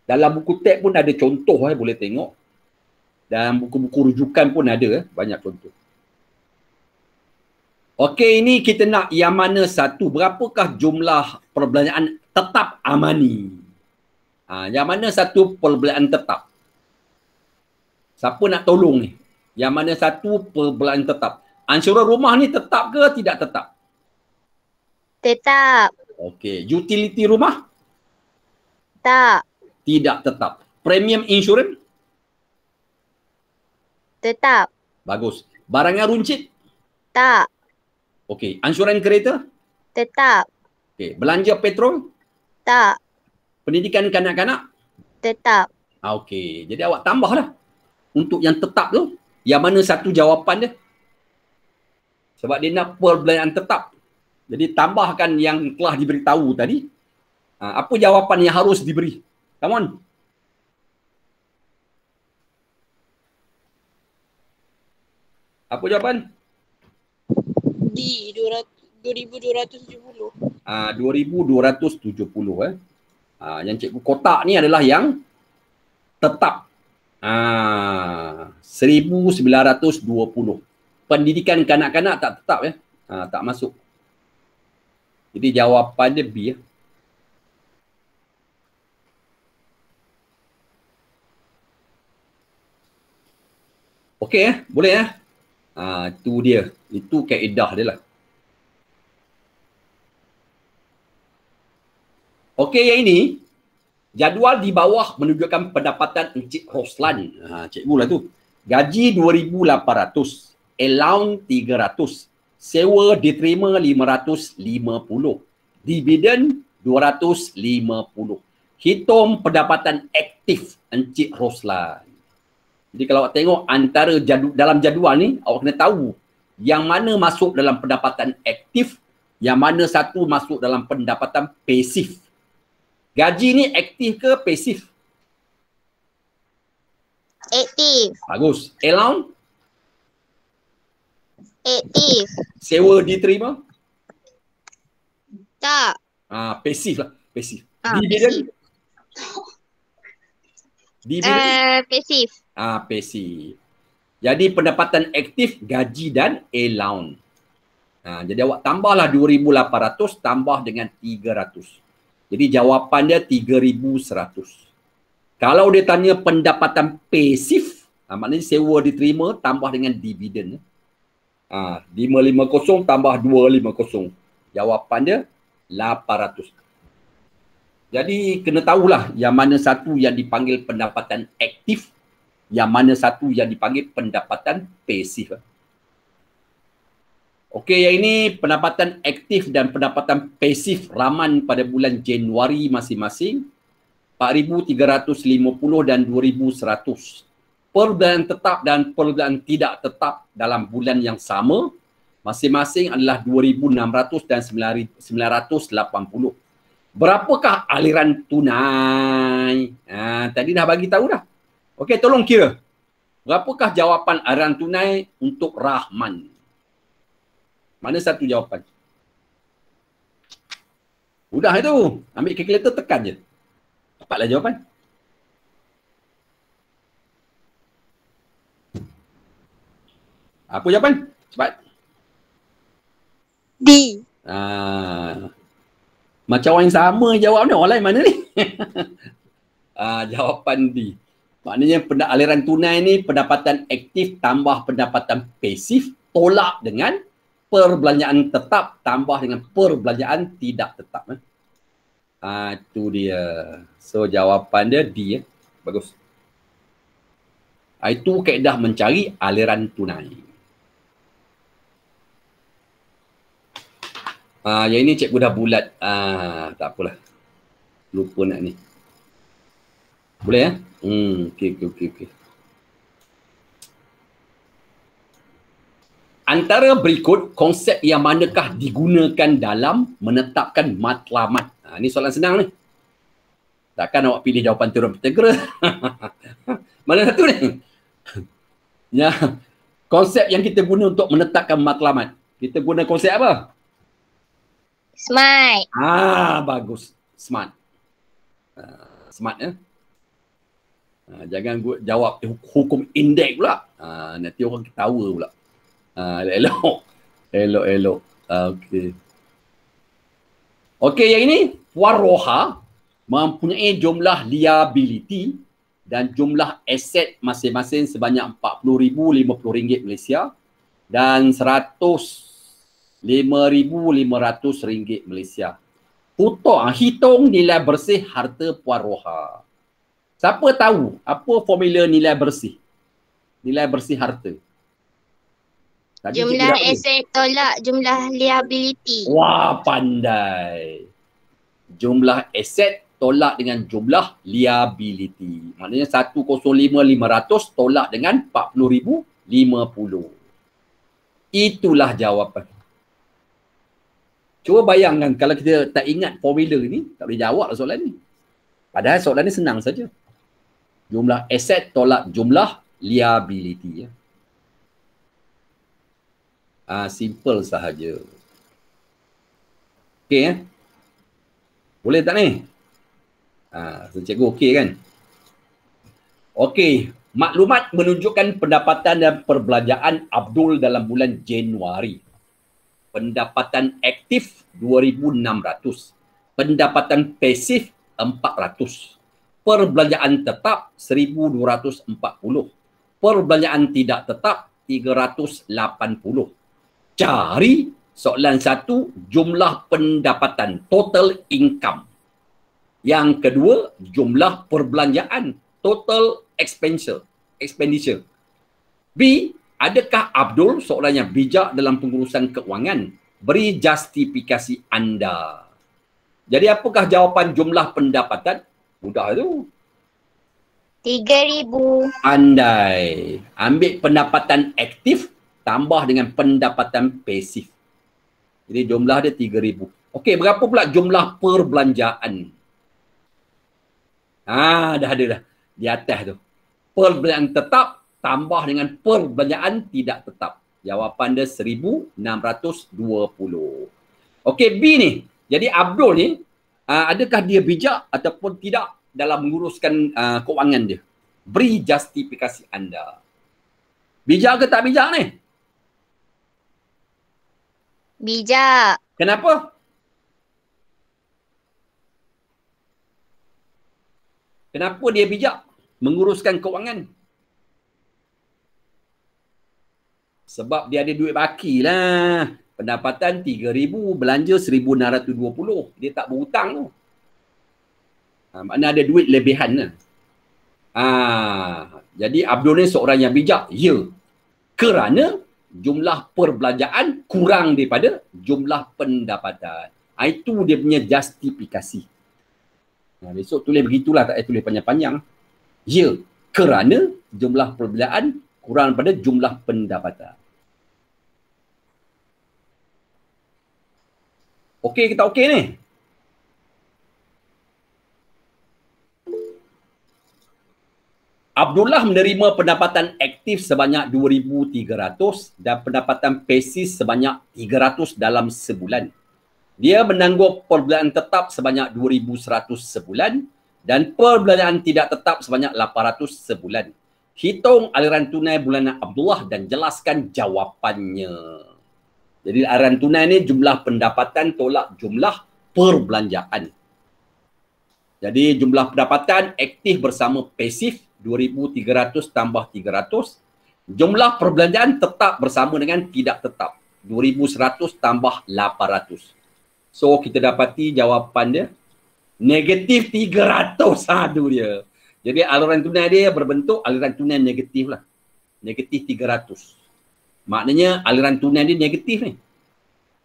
Dalam buku teks pun ada contoh, boleh tengok. Dan buku-buku rujukan pun ada, banyak contoh. Okey, ini kita nak yang mana satu. Berapakah jumlah perbelanjaan tetap Amani? Yang mana satu perbelanjaan tetap? Siapa nak tolong ni? Yang mana satu perbelanjaan tetap? Ansuran rumah ni tetap ke tidak tetap? Tetap. Okey, utility rumah? Tak. Tidak tetap. Premium insurans? Tetap. Bagus. Barangan runcit? Tak. Okey, ansuran kereta? Tetap. Okey, belanja petrol? Tak. Pendidikan kanak-kanak? Tetap. Okey, jadi awak tambahlah. Untuk yang tetap tu, yang mana satu jawapan dia? Sebab dia nak perbelanjaan tetap. Jadi tambahkan yang telah diberitahu tadi. Apa jawapan yang harus diberi? Come on. Apa jawapan? D. 2,270. 2,270. Yang cikgu kotak ni adalah yang tetap. 1,920. pendidikan kanak-kanak tak tetap ya. Tak masuk. Jadi jawapan dia B ya. Okey ya, boleh ya. Itu dia. Itu kaedah dia lah. Okey, yang ini jadual di bawah menunjukkan pendapatan Encik Roslan. Cikgu lah tu. Gaji 2,800, allowance 300, sewa diterima 550, dividen 250. Hitung pendapatan aktif Encik Roslan. Jadi kalau awak tengok antara dalam jadual ni, awak kena tahu yang mana masuk dalam pendapatan aktif, yang mana satu masuk dalam pendapatan pasif. Gaji ni aktif ke pasif? Aktif. Bagus. Allowance? Aktif. Sewa diterima? Tak. Pasif lah. Pasif. Ah, Dividen? Dividen? Pasif. Pasif. Jadi pendapatan aktif, gaji dan allowance. Jadi awak tambahlah 2,800 tambah dengan 300. Jadi jawapan dia 3,100. Kalau dia tanya pendapatan pasif, maknanya sewa diterima tambah dengan dividen. 550 tambah 250. Jawapan dia 800. Jadi kena tahulah yang mana satu yang dipanggil pendapatan aktif, yang mana satu yang dipanggil pendapatan pasif. Okey, yang ini pendapatan aktif dan pendapatan pasif raman pada bulan Januari masing-masing. 4,350 dan 2,100. Perbelanjaan tetap dan perbelanjaan tidak tetap dalam bulan yang sama masing-masing adalah 2,600 dan 980. Berapakah aliran tunai? Tadi dah bagi tahu dah. Okey, tolong kira. Berapakah jawapan aliran tunai untuk Rahman? Mana satu jawapan? Mudah itu. Ambil kalkulator, tekan je. Cepatlah jawapan. Apa jawapan? Cepat. D. Macam orang yang sama jawab ni. Orang lain mana ni? Jawapan D. Maknanya aliran tunai ni pendapatan aktif tambah pendapatan pasif tolak dengan perbelanjaan tetap tambah dengan perbelanjaan tidak tetap. Itu dia. So jawapan dia D ya. Bagus. Itu kaedah mencari aliran tunai. Yang ini cikgu dah bulat. Tak apalah. Lupa nak ni. Boleh ya? Okey. Antara berikut konsep yang manakah digunakan dalam menetapkan matlamat? Ini soalan senang ni. Takkan awak pilih jawapan teorem Pythagoras. Mana satu ni? Ya, konsep yang kita guna untuk menetapkan matlamat. Kita guna konsep apa? Smart. Bagus. Smart. Smart ya. Jangan jawab hukum indeks pula. Nanti orang ketawa pula. Elok. Okey, yang ini Puan Roha mempunyai jumlah liability dan jumlah aset masing-masing sebanyak RM40,000, RM50 Malaysia dan RM105,500 Malaysia. Hitung nilai bersih harta Puan Roha. Siapa tahu apa formula nilai bersih? Nilai bersih harta. Tadi Jumlah aset tolak jumlah liability. Wah, pandai. Jumlah aset tolak dengan jumlah liability. Maknanya 105,500 tolak dengan 40,050. Itulah jawapan. Cuba bayangkan kalau kita tak ingat formula ni, tak boleh jawab soalan ni. Padahal soalan ni senang saja. Jumlah aset tolak jumlah liability. Simple sahaja. Okey ya? Boleh tak ni? Cikgu okey kan? Okey. Maklumat menunjukkan pendapatan dan perbelanjaan Abdul dalam bulan Januari. Pendapatan aktif 2,600. Pendapatan pasif 400. Perbelanjaan tetap 1,240. Perbelanjaan tidak tetap 380. Cari soalan 1 jumlah pendapatan, total income. Yang kedua jumlah perbelanjaan, total expenditure. B, adakah Abdul seorang yang bijak dalam pengurusan keuangan? Beri justifikasi anda. Jadi apakah jawapan jumlah pendapatan? Mudah tu. 3,000. Andai. Ambil pendapatan aktif tambah dengan pendapatan pasif. Jadi jumlah dia 3,000. Okey, berapa pula jumlah perbelanjaan? Dah ada dah. Di atas tu. Perbelanjaan tetap tambah dengan perbelanjaan tidak tetap. Jawapan dia 1,620. Okey, B ni. Jadi Abdul ni, adakah dia bijak ataupun tidak dalam menguruskan keuangan dia? Beri justifikasi anda. Bijak ke tak bijak ni? Bijak. Kenapa? Kenapa dia bijak menguruskan keuangan? Sebab dia ada duit baki lah. Pendapatan 3,000, belanja 1,620. Dia tak berhutang tu. Maknanya ada duit lebihan lah. Jadi Abdul ni seorang yang bijak. Ya. Kerana jumlah perbelanjaan kurang daripada jumlah pendapatan. Itu dia punya justifikasi. Besok tulis begitulah, tak payah tulis panjang-panjang. Ya, kerana jumlah perbelanjaan kurang daripada jumlah pendapatan. Okey, kita okey ni? Abdullah menerima pendapatan aktif sebanyak 2,300 dan pendapatan pasif sebanyak 300 dalam sebulan. Dia menangguh perbelanjaan tetap sebanyak 2,100 sebulan dan perbelanjaan tidak tetap sebanyak 800 sebulan. Hitung aliran tunai bulanan Abdullah dan jelaskan jawapannya. Jadi aliran tunai ni jumlah pendapatan tolak jumlah perbelanjaan. Jadi jumlah pendapatan aktif bersama pasif 2,300 tambah 300. Jumlah perbelanjaan tetap bersama dengan tidak tetap 2,100 tambah 800. So kita dapati jawapan dia negatif 300. Aduh dia. Jadi aliran tunai dia berbentuk aliran tunai negatif lah. Negatif 300. Maknanya aliran tunai dia negatif ni.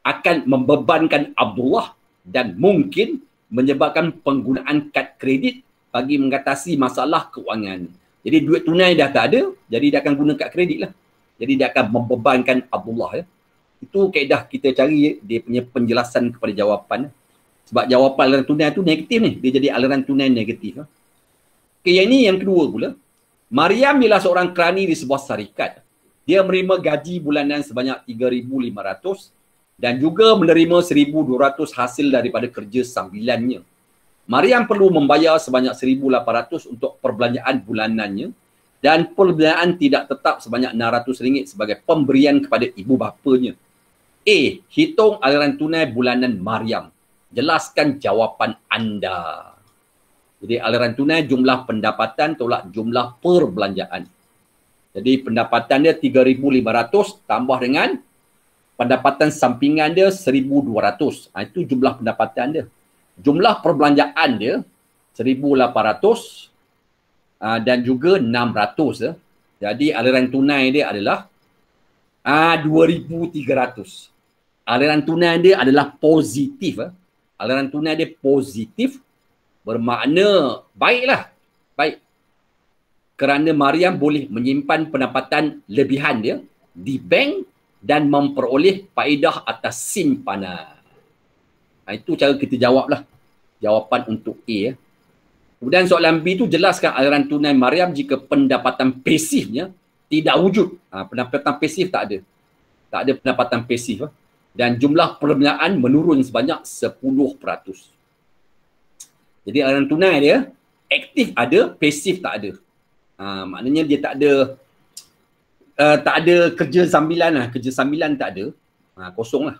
Akan membebankan Abdullah dan mungkin menyebabkan penggunaan kad kredit bagi mengatasi masalah keuangan. Jadi duit tunai dah tak ada, jadi dia akan guna kad kredit lah. Jadi dia akan membebankan Abdullah ya. Itu kaedah kita cari dia punya penjelasan kepada jawapan. Sebab jawapan aliran tunai tu negatif ni. Dia jadi aliran tunai negatif. Okay, yang ini yang kedua pula. Mariam ialah seorang kerani di sebuah syarikat. Dia menerima gaji bulanan sebanyak 3,500 dan juga menerima 1,200 hasil daripada kerja sambilannya. Mariam perlu membayar sebanyak 1,800 untuk perbelanjaan bulanannya dan perbelanjaan tidak tetap sebanyak RM600 sebagai pemberian kepada ibu bapanya. A. Hitung aliran tunai bulanan Mariam. Jelaskan jawapan anda. Jadi aliran tunai jumlah pendapatan tolak jumlah perbelanjaan. Jadi pendapatan dia 3,500 tambah dengan pendapatan sampingan dia 1,200. Itu jumlah pendapatan dia. Jumlah perbelanjaan dia 1,800 dan juga 600. Jadi aliran tunai dia adalah 2,300. Aliran tunai dia adalah positif. Aliran tunai dia positif bermakna baiklah. Baik. Kerana Mariam boleh menyimpan pendapatan lebihan dia di bank dan memperoleh faedah atas simpanan. Itu cara kita jawablah. Jawapan untuk A. Kemudian soalan B tu jelaskan aliran tunai Mariam jika pendapatan pasifnya tidak wujud. Pendapatan pasif tak ada. Tak ada pendapatan pasif. Dan jumlah perbelanjaan menurun sebanyak 10%. Jadi aliran tunai dia aktif ada, pasif tak ada. Maknanya dia tak ada kerja sambilan lah. Kerja sambilan tak ada. Kosong lah.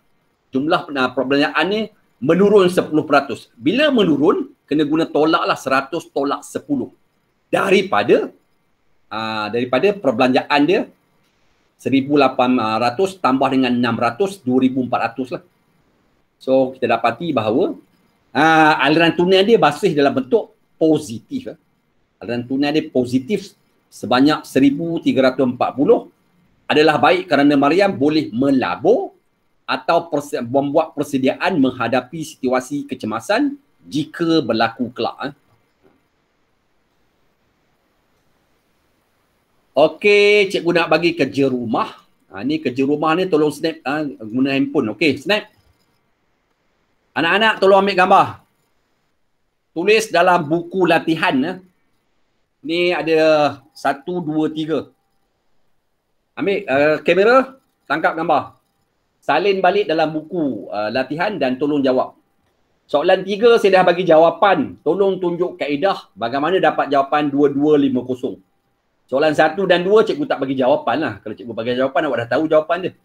Jumlah perbelanjaan ni menurun 10%. Bila menurun, kena guna tolak lah 100 tolak 10. Daripada perbelanjaan dia 1,800 tambah dengan 600, 2,400 lah. So kita dapati bahawa aliran tunai dia masih dalam bentuk positif. Aliran tunai dia positif sebanyak 1,340 adalah baik kerana Mariam boleh melabur atau membuat persediaan menghadapi situasi kecemasan jika berlaku kelak. Okey, cikgu nak bagi kerja rumah. Ni kerja rumah ni tolong snap guna handphone. Okey, snap. Anak-anak tolong ambil gambar. Tulis dalam buku latihan. Ni ada 1, 2, 3. Ambil kamera, tangkap gambar. Salin balik dalam buku latihan dan tolong jawab. Soalan 3 saya dah bagi jawapan. Tolong tunjuk kaedah bagaimana dapat jawapan 2250. Soalan 1 dan 2 cikgu tak bagi jawapan lah. Kalau cikgu bagi jawapan, awak dah tahu jawapan dia.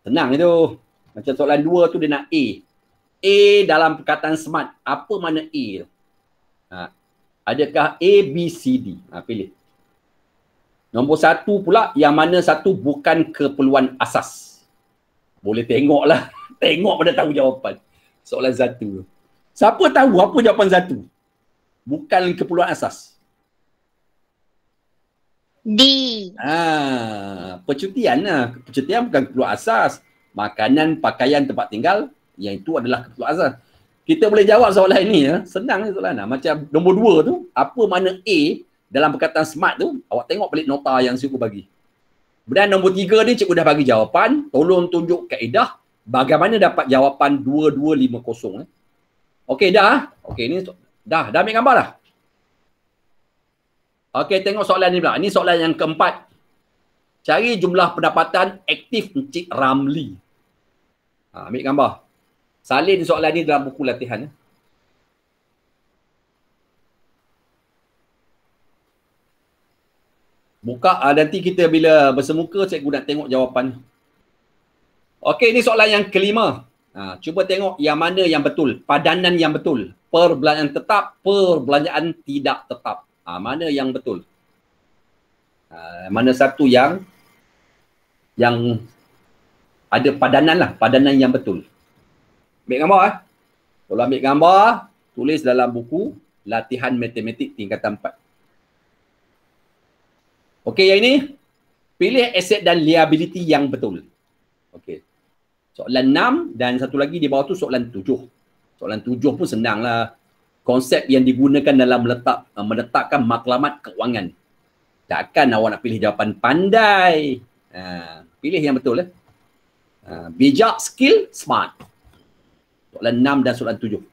Senang itu. Macam soalan 2 tu dia nak A. A dalam perkataan smart. Apa mana A? Adakah A, B, C, D? Pilih. Nombor 1 pula, yang mana satu bukan keperluan asas. Boleh tengok lah. Tengok pada tahu jawapan. Soalan 1. Siapa tahu apa jawapan 1? Bukan keperluan asas. D. Percutian lah. Percutian bukan keperluan asas. Makanan, pakaian, tempat tinggal, yang itu adalah keperluan asas. Kita boleh jawab soalan ini. Senang ni soalan. Macam nombor 2 tu, apa mana A dalam perkataan smart tu, awak tengok balik nota yang cikgu bagi. Kemudian nombor 3 ni cikgu dah bagi jawapan. Tolong tunjuk kaedah bagaimana dapat jawapan 2250. Okey dah. Okey ni dah ambil gambar dah. Okey, tengok soalan ni pula. Ini soalan yang keempat. Cari jumlah pendapatan aktif Encik Ramli. Ambil gambar. Salin soalan ni dalam buku latihan. Buka, nanti kita bila bersemuka, cikgu nak tengok jawapan. Okey, ini soalan yang kelima. Cuba tengok yang mana yang betul. Padanan yang betul. Perbelanjaan tetap, perbelanjaan tidak tetap. Mana yang betul? Mana satu yang ada padanan lah. Padanan yang betul. Ambil gambar. Kalau ambil gambar, tulis dalam buku latihan matematik tingkatan 4. Okey, yang ini. Pilih aset dan liability yang betul. Okey. Soalan 6 dan satu lagi di bawah tu soalan 7. Soalan 7 pun senang lah. Konsep yang digunakan dalam meletakkan maklumat keuangan. Takkan awak nak pilih jawapan pandai. Pilih yang betul. Bijak, skill, smart. Soalan 6 dan soalan 7.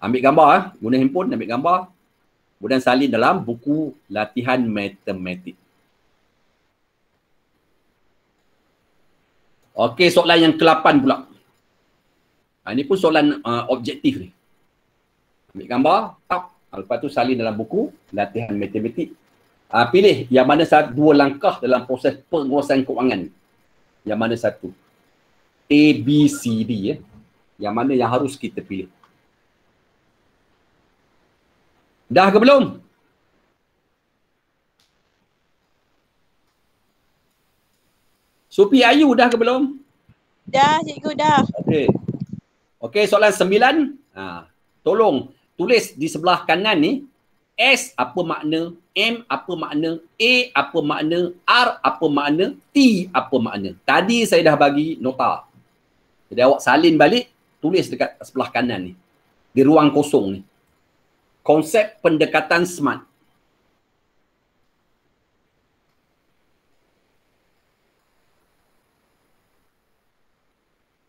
Ambil gambar. Guna handphone, ambil gambar. Kemudian salin dalam buku latihan matematik. Okey, soalan yang ke-8 pula. Ini pun soalan objektif ni. Ambil gambar, tap. Lepas tu salin dalam buku latihan matematik. Pilih yang mana dua langkah dalam proses pengurusan keuangan. Yang mana satu? A, B, C, D. Yang mana yang harus kita pilih? Dah ke belum? Supi Ayu dah ke belum? Dah, cikgu dah. Okey. Okey, soalan 9. Tolong tulis di sebelah kanan ni, S apa makna, M apa makna, A apa makna, R apa makna, T apa makna. Tadi saya dah bagi nota. Jadi awak salin balik, tulis dekat sebelah kanan ni. Di ruang kosong ni. Konsep pendekatan SMART.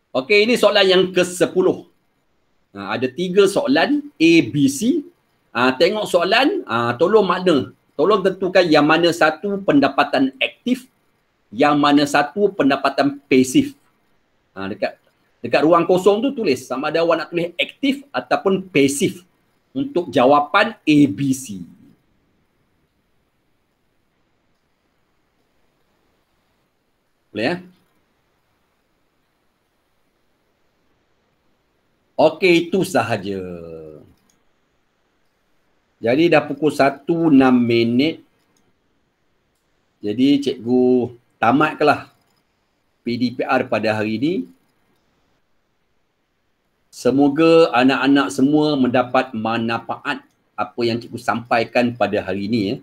Okey, ini soalan yang ke-10. Ada 3 soalan A, B, C. Tengok soalan, tolong makna. Tolong tentukan yang mana satu pendapatan aktif, yang mana satu pendapatan pasif. Dekat ruang kosong tu tulis sama ada awak nak tulis aktif ataupun pasif untuk jawapan A, B, C. Boleh ya? Okey, itu sahaja. Jadi dah pukul 1:06. Jadi cikgu tamatkanlah PDPR pada hari ini. Semoga anak-anak semua mendapat manfaat apa yang cikgu sampaikan pada hari ini ya.